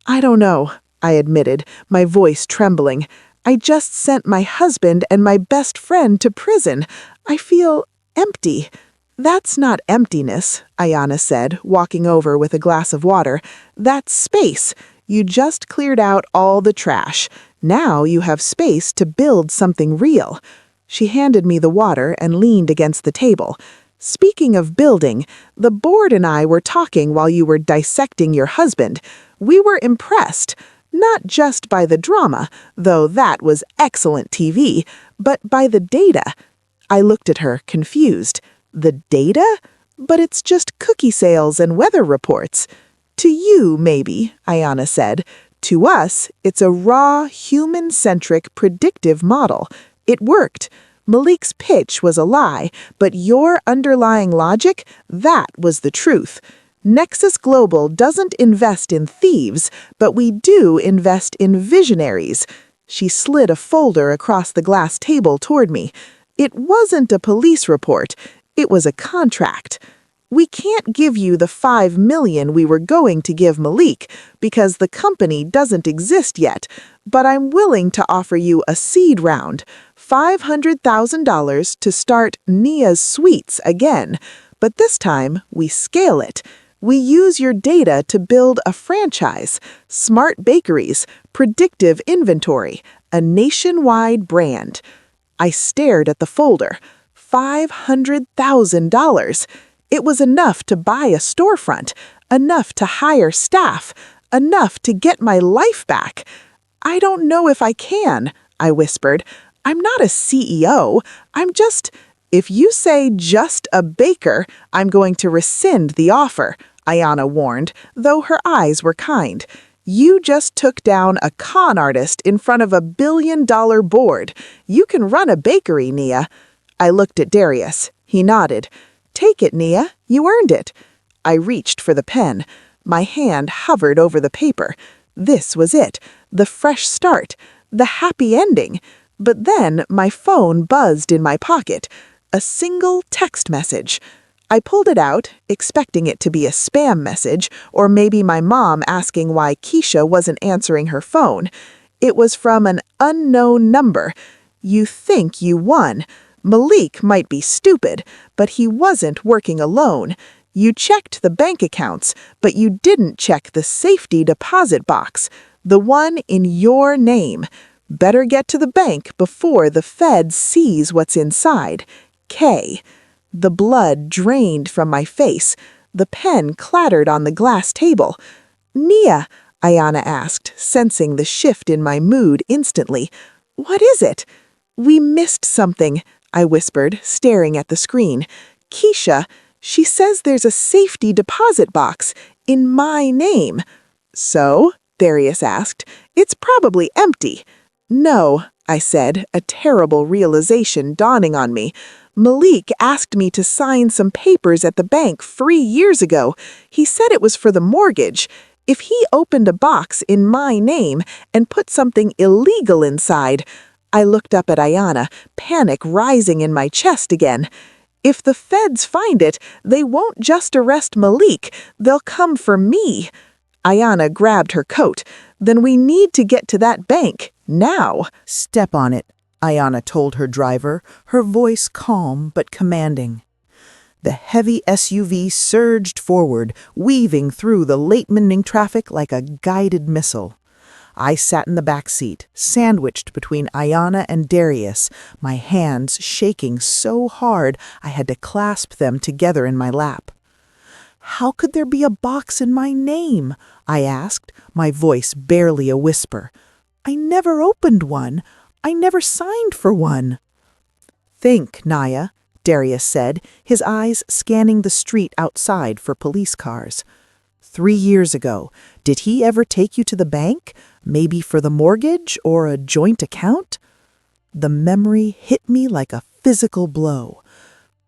I don't know, I admitted, my voice trembling. I just sent my husband and my best friend to prison. I feel empty. That's not emptiness, Ayana said, walking over with a glass of water. That's space. You just cleared out all the trash. Now you have space to build something real. She handed me the water and leaned against the table. Speaking of building, the board and I were talking while you were dissecting your husband. We were impressed, not just by the drama, though that was excellent TV, but by the data. I looked at her, confused. The data? But it's just cookie sales and weather reports. To you, maybe, Ayana said. To us, it's a raw, human-centric, predictive model. It worked. Malik's pitch was a lie, but your underlying logic, that was the truth. Nexus Global doesn't invest in thieves, but we do invest in visionaries. She slid a folder across the glass table toward me. It wasn't a police report. It was a contract. We can't give you the $5 million we were going to give Malik because the company doesn't exist yet, but I'm willing to offer you a seed round, $500,000 to start Nia's Sweets again, but this time we scale it. We use your data to build a franchise, smart bakeries, predictive inventory, a nationwide brand. I stared at the folder. $500,000. It was enough to buy a storefront, enough to hire staff, enough to get my life back. I don't know if I can, I whispered. I'm not a CEO. If you say just a baker, I'm going to rescind the offer, Ayana warned, though her eyes were kind. You just took down a con artist in front of a $1 billion board. You can run a bakery, Nia. I looked at Darius. He nodded. Take it, Nia. You earned it. I reached for the pen. My hand hovered over the paper. This was it. The fresh start. The happy ending. But then my phone buzzed in my pocket. A single text message. I pulled it out, expecting it to be a spam message, or maybe my mom asking why Keisha wasn't answering her phone. It was from an unknown number. You think you won. Malik might be stupid, but he wasn't working alone. You checked the bank accounts, but you didn't check the safety deposit box, the one in your name. Better get to the bank before the Fed sees what's inside. K. The blood drained from my face. The pen clattered on the glass table. Nia, Ayana asked, sensing the shift in my mood instantly. What is it? We missed something, I whispered, staring at the screen. "Keisha, she says there's a safety deposit box in my name." "So?" Darius asked. "It's probably empty." "No," I said, a terrible realization dawning on me. "Malik asked me to sign some papers at the bank 3 years ago. He said it was for the mortgage. If he opened a box in my name and put something illegal inside—" I looked up at Ayana, panic rising in my chest again. "If the feds find it, they won't just arrest Malik, they'll come for me." Ayana grabbed her coat. "Then we need to get to that bank, now." "Step on it," Ayana told her driver, her voice calm but commanding. The heavy SUV surged forward, weaving through the late-morning traffic like a guided missile. I sat in the back seat, sandwiched between Ayana and Darius, my hands shaking so hard I had to clasp them together in my lap. "How could there be a box in my name?" I asked, my voice barely a whisper. "I never opened one. I never signed for one." "Think, Naya," Darius said, his eyes scanning the street outside for police cars. 3 years ago, did he ever take you to the bank? Maybe for the mortgage or a joint account?" The memory hit me like a physical blow.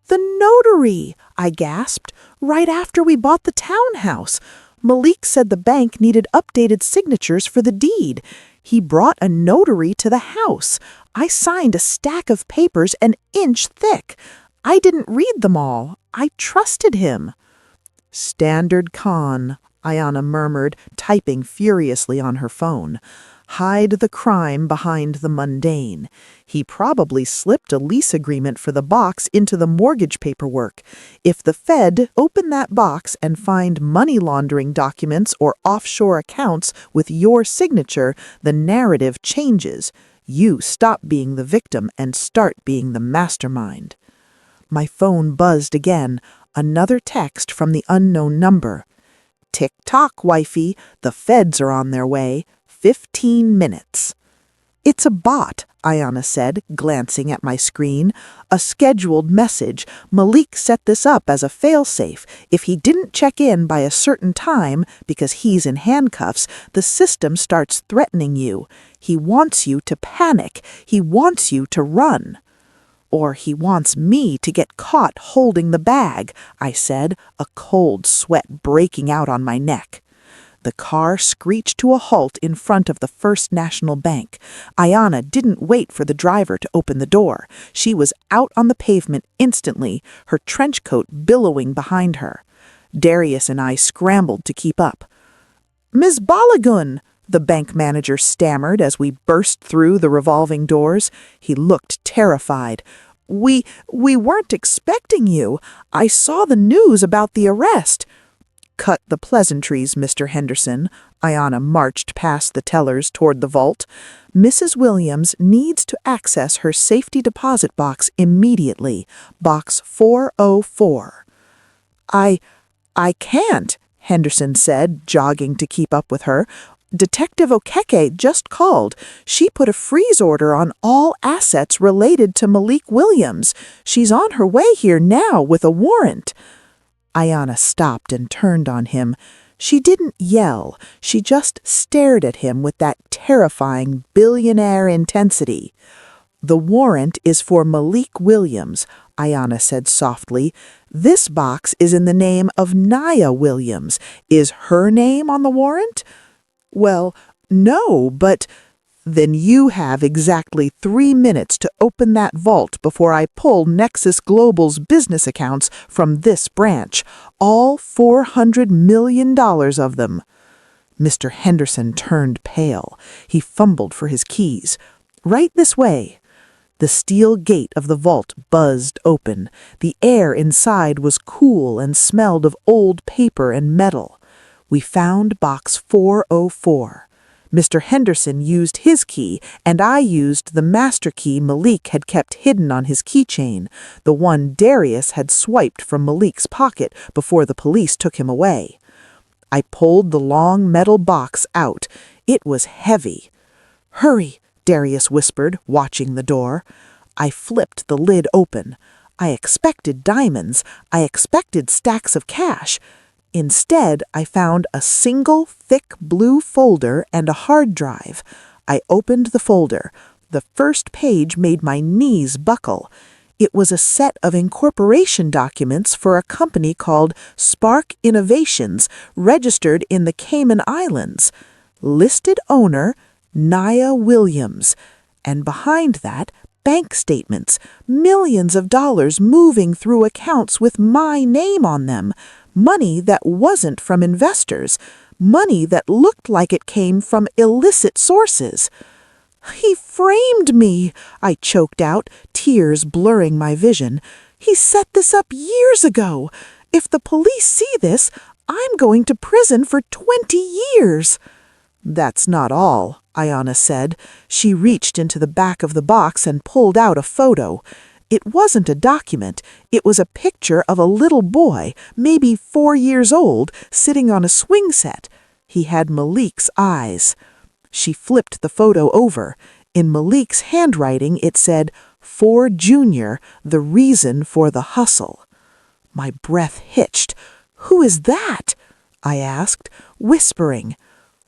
"The notary!" I gasped, "right after we bought the townhouse. Malik said the bank needed updated signatures for the deed. He brought a notary to the house. I signed a stack of papers an inch thick. I didn't read them all. I trusted him." "Standard con," Ayana murmured, typing furiously on her phone. "Hide the crime behind the mundane. He probably slipped a lease agreement for the box into the mortgage paperwork. If the Fed open that box and find money laundering documents or offshore accounts with your signature, the narrative changes. You stop being the victim and start being the mastermind." My phone buzzed again, another text from the unknown number. "Tick-tock, wifey, the feds are on their way. 15 minutes. "It's a bot," Ayana said, glancing at my screen. "A scheduled message. Malik set this up as a failsafe. If he didn't check in by a certain time, because he's in handcuffs, the system starts threatening you. He wants you to panic. He wants you to run." "Or he wants me to get caught holding the bag," I said, a cold sweat breaking out on my neck. The car screeched to a halt in front of the First National Bank. Ayana didn't wait for the driver to open the door. She was out on the pavement instantly, her trench coat billowing behind her. Darius and I scrambled to keep up. "Ms. Balagun," the bank manager stammered as we burst through the revolving doors. He looked terrified. We weren't expecting you. I saw the news about the arrest." "Cut the pleasantries, Mr. Henderson." Ayana marched past the tellers toward the vault. "Mrs. Williams needs to access her safety deposit box immediately. Box 404. I can't," Henderson said, jogging to keep up with her. "Detective Okeke just called. She put a freeze order on all assets related to Malik Williams. She's on her way here now with a warrant." Ayana stopped and turned on him. She didn't yell. She just stared at him with that terrifying billionaire intensity. "The warrant is for Malik Williams," Ayana said softly. "This box is in the name of Naya Williams. Is her name on the warrant?" "Well, no, but—" "Then you have exactly 3 minutes to open that vault before I pull Nexus Global's business accounts from this branch, all $400 million of them." Mr. Henderson turned pale. He fumbled for his keys. "Right this way." The steel gate of the vault buzzed open. The air inside was cool and smelled of old paper and metal. We found box 404. Mr. Henderson used his key, and I used the master key Malik had kept hidden on his keychain, the one Darius had swiped from Malik's pocket before the police took him away. I pulled the long metal box out. It was heavy. "Hurry," Darius whispered, watching the door. I flipped the lid open. I expected diamonds. I expected stacks of cash. Instead, I found a single thick blue folder and a hard drive. I opened the folder. The first page made my knees buckle. It was a set of incorporation documents for a company called Spark Innovations, registered in the Cayman Islands. Listed owner, Nia Williams. And behind that, bank statements, millions of dollars moving through accounts with my name on them. Money that wasn't from investors. Money that looked like it came from illicit sources. "He framed me," I choked out, tears blurring my vision. "He set this up years ago. If the police see this, I'm going to prison for 20 years. "That's not all," Ayanna said. She reached into the back of the box and pulled out a photo. It wasn't a document. It was a picture of a little boy, maybe 4 years old, sitting on a swing set. He had Malik's eyes. She flipped the photo over. In Malik's handwriting, it said, "For Junior, the reason for the hustle." My breath hitched. "Who is that?" I asked, whispering.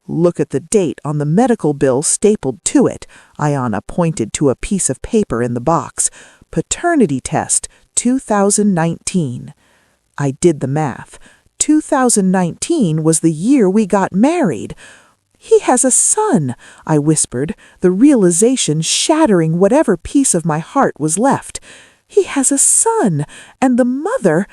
"Look at the date on the medical bill stapled to it." Ayanna pointed to a piece of paper in the box. "Paternity test, 2019. I did the math. 2019 was the year we got married. "He has a son," I whispered, the realization shattering whatever piece of my heart was left. "He has a son, and the mother—"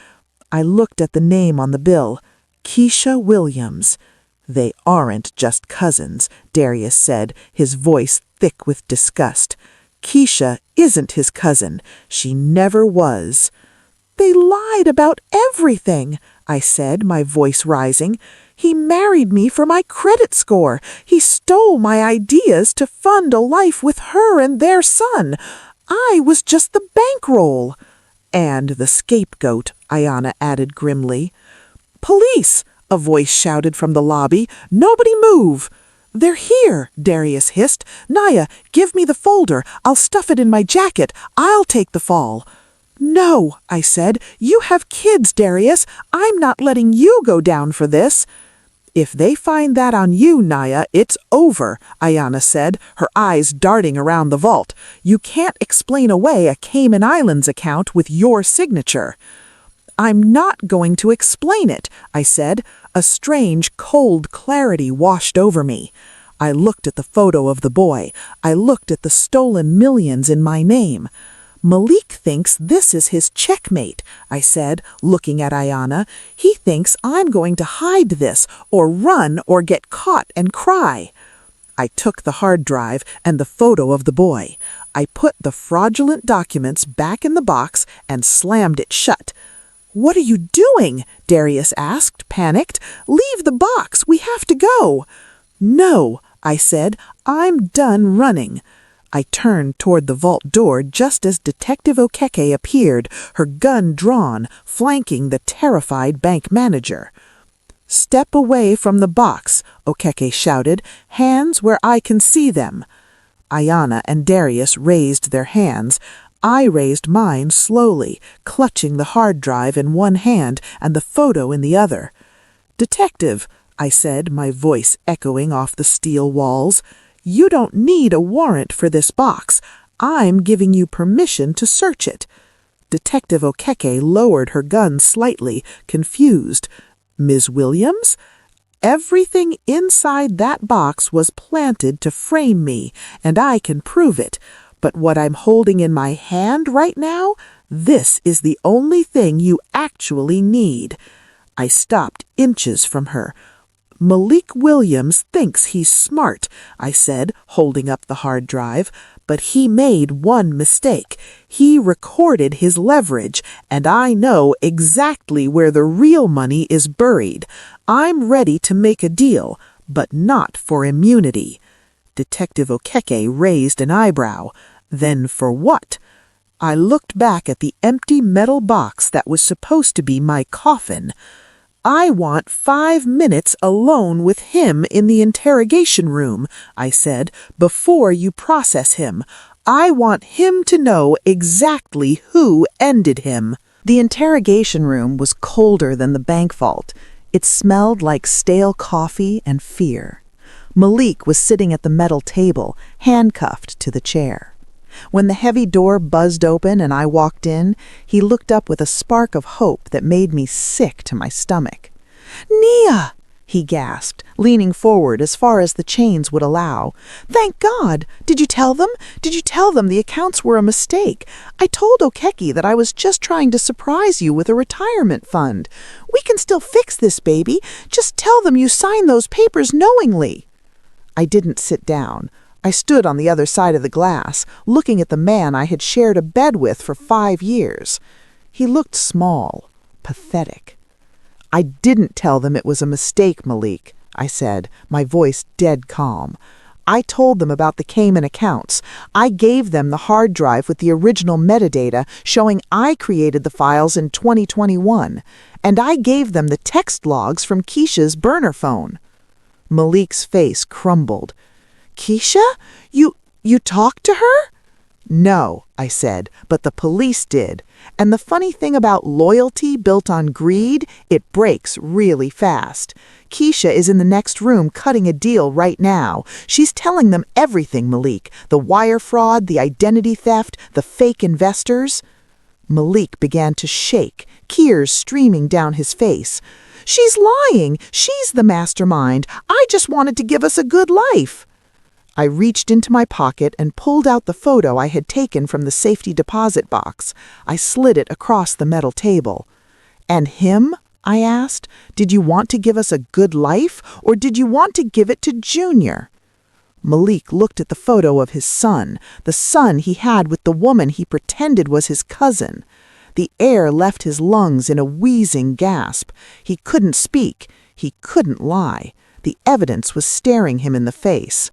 I looked at the name on the bill. Keisha Williams. "They aren't just cousins," Darius said, his voice thick with disgust. "Keisha isn't his cousin. She never was." "They lied about everything," I said, my voice rising. "He married me for my credit score. He stole my ideas to fund a life with her and their son. I was just the bankroll." "And the scapegoat," Ayanna added grimly. "Police!" a voice shouted from the lobby. "Nobody move!" "They're here," Darius hissed. "Nia, give me the folder. I'll stuff it in my jacket. I'll take the fall." "No," I said. "You have kids, Darius. I'm not letting you go down for this." "If they find that on you, Nia, it's over," Ayanna said, her eyes darting around the vault. "You can't explain away a Cayman Islands account with your signature." "I'm not going to explain it," I said. A strange, cold clarity washed over me. I looked at the photo of the boy. I looked at the stolen millions in my name. "Malik thinks this is his checkmate," I said, looking at Ayanna. "He thinks I'm going to hide this, or run, or get caught and cry." I took the hard drive and the photo of the boy. I put the fraudulent documents back in the box and slammed it shut. "What are you doing?" Darius asked, panicked. "Leave the box. We have to go." "No," I said. "I'm done running." I turned toward the vault door just as Detective Okeke appeared, her gun drawn, flanking the terrified bank manager. "Step away from the box," Okeke shouted, "hands where I can see them." Ayanna and Darius raised their hands. I raised mine slowly, clutching the hard drive in one hand and the photo in the other. "Detective," I said, my voice echoing off the steel walls, "you don't need a warrant for this box. I'm giving you permission to search it." Detective Okeke lowered her gun slightly, confused. "Ms. Williams?" "Everything inside that box was planted to frame me, and I can prove it. But what I'm holding in my hand right now, this is the only thing you actually need." I stopped inches from her. "Malik Williams thinks he's smart," I said, holding up the hard drive. "But he made one mistake. He recorded his leverage, and I know exactly where the real money is buried. I'm ready to make a deal, but not for immunity." Detective Okeke raised an eyebrow. "Then for what?" I looked back at the empty metal box that was supposed to be my coffin. "I want 5 minutes alone with him in the interrogation room," I said, "before you process him. I want him to know exactly who ended him." The interrogation room was colder than the bank vault. It smelled like stale coffee and fear. Malik was sitting at the metal table, handcuffed to the chair. When the heavy door buzzed open and I walked in, he looked up with a spark of hope that made me sick to my stomach. "Nia!" he gasped, leaning forward as far as the chains would allow. "Thank God! Did you tell them? Did you tell them the accounts were a mistake? I told Okeki that I was just trying to surprise you with a retirement fund. We can still fix this, baby. Just tell them you signed those papers knowingly." I didn't sit down. I stood on the other side of the glass, looking at the man I had shared a bed with for 5 years. He looked small, pathetic. "I didn't tell them it was a mistake, Malik," I said, my voice dead calm. "I told them about the Cayman accounts. I gave them the hard drive with the original metadata showing I created the files in 2021, and I gave them the text logs from Keisha's burner phone." Malik's face crumbled. "Keisha? You talked to her?" "No," I said, "but the police did. And the funny thing about loyalty built on greed, it breaks really fast. Keisha is in the next room cutting a deal right now. She's telling them everything, Malik. The wire fraud, the identity theft, the fake investors." Malik began to shake, tears streaming down his face. "She's lying. She's the mastermind. I just wanted to give us a good life." I reached into my pocket and pulled out the photo I had taken from the safety deposit box. I slid it across the metal table. "And him?" I asked. "Did you want to give us a good life, or did you want to give it to Junior?" Malik looked at the photo of his son, the son he had with the woman he pretended was his cousin. The air left his lungs in a wheezing gasp. He couldn't speak. He couldn't lie. The evidence was staring him in the face.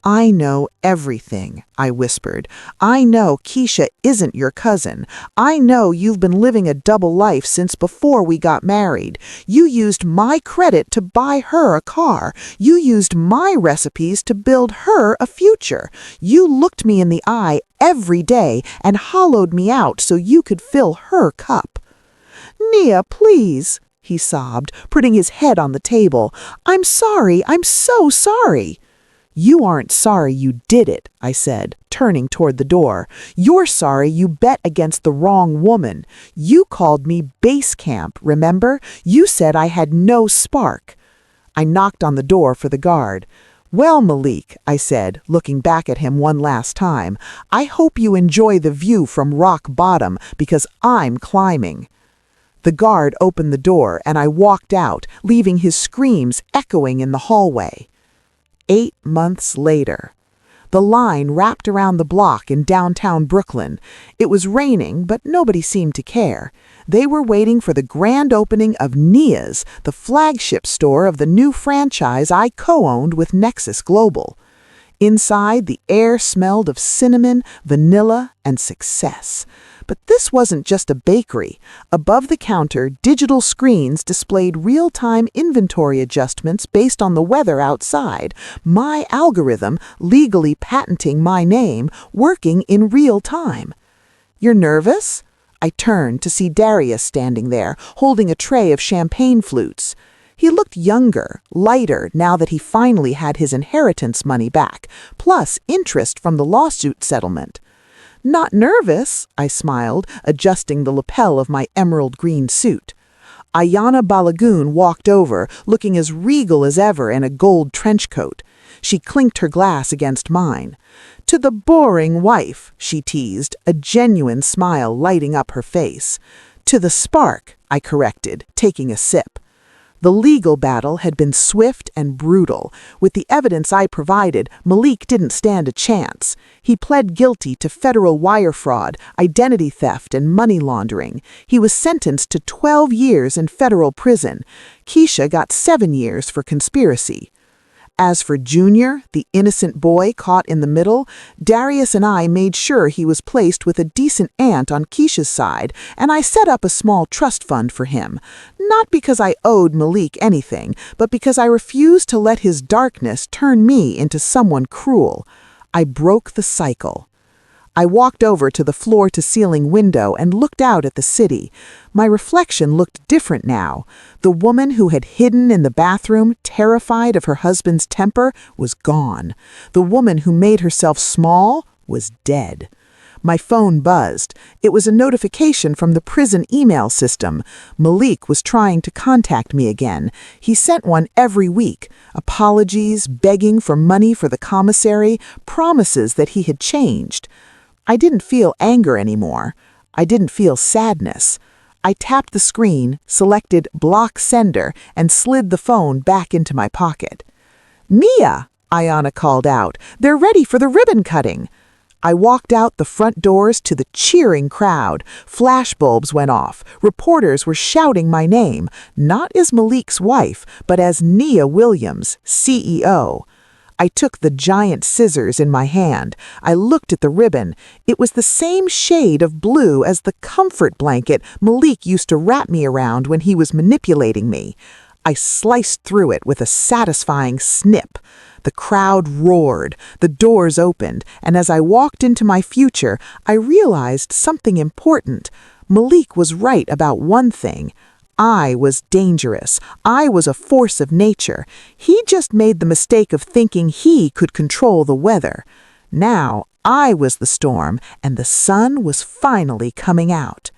"I know everything," I whispered. "I know Keisha isn't your cousin. I know you've been living a double life since before we got married. You used my credit to buy her a car. You used my recipes to build her a future. You looked me in the eye every day and hollowed me out so you could fill her cup." "Nia, please," he sobbed, putting his head on the table. "I'm sorry. I'm so sorry." "You aren't sorry you did it," I said, turning toward the door. "You're sorry you bet against the wrong woman. You called me base camp, remember? You said I had no spark." I knocked on the door for the guard. "Well, Malik," I said, looking back at him one last time, "I hope you enjoy the view from rock bottom, because I'm climbing." The guard opened the door and I walked out, leaving his screams echoing in the hallway. 8 months later. The line wrapped around the block in downtown Brooklyn. It was raining, but nobody seemed to care. They were waiting for the grand opening of Nia's, the flagship store of the new franchise I co-owned with Nexus Global. Inside, the air smelled of cinnamon, vanilla, and success. But this wasn't just a bakery. Above the counter, digital screens displayed real-time inventory adjustments based on the weather outside, my algorithm, legally patenting my name, working in real time. "You're nervous?" I turned to see Darius standing there, holding a tray of champagne flutes. He looked younger, lighter now that he finally had his inheritance money back, plus interest from the lawsuit settlement. "Not nervous," I smiled, adjusting the lapel of my emerald green suit. Ayana Balagoon walked over, looking as regal as ever in a gold trench coat. She clinked her glass against mine. "To the boring wife," she teased, a genuine smile lighting up her face. "To the spark," I corrected, taking a sip. The legal battle had been swift and brutal. With the evidence I provided, Malik didn't stand a chance. He pled guilty to federal wire fraud, identity theft, and money laundering. He was sentenced to 12 years in federal prison. Keisha got 7 years for conspiracy. As for Junior, the innocent boy caught in the middle, Darius and I made sure he was placed with a decent aunt on Keisha's side, and I set up a small trust fund for him. Not because I owed Malik anything, but because I refused to let his darkness turn me into someone cruel. I broke the cycle. I walked over to the floor-to-ceiling window and looked out at the city. My reflection looked different now. The woman who had hidden in the bathroom, terrified of her husband's temper, was gone. The woman who made herself small was dead. My phone buzzed. It was a notification from the prison email system. Malik was trying to contact me again. He sent one every week. Apologies, begging for money for the commissary, promises that he had changed. I didn't feel anger anymore. I didn't feel sadness. I tapped the screen, selected Block Sender, and slid the phone back into my pocket. "Mia!" Ayana called out. "They're ready for the ribbon cutting." I walked out the front doors to the cheering crowd. Flashbulbs went off. Reporters were shouting my name, not as Malik's wife, but as Nia Williams, CEO. I took the giant scissors in my hand. I looked at the ribbon. It was the same shade of blue as the comfort blanket Malik used to wrap me around when he was manipulating me. I sliced through it with a satisfying snip. The crowd roared, the doors opened, and as I walked into my future, I realized something important. Malik was right about one thing. I was dangerous. I was a force of nature. He just made the mistake of thinking he could control the weather. Now I was the storm, and the sun was finally coming out.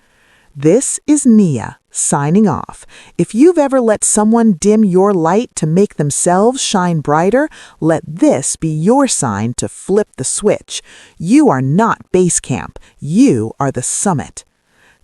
This is Nia, signing off. If you've ever let someone dim your light to make themselves shine brighter, let this be your sign to flip the switch. You are not base camp. You are the summit.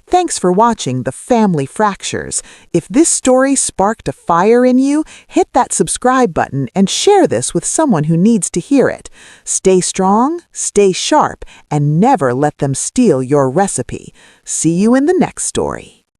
Thanks for watching The Family Fractures. If this story sparked a fire in you, hit that subscribe button and share this with someone who needs to hear it. Stay strong, stay sharp, and never let them steal your recipe. See you in the next story.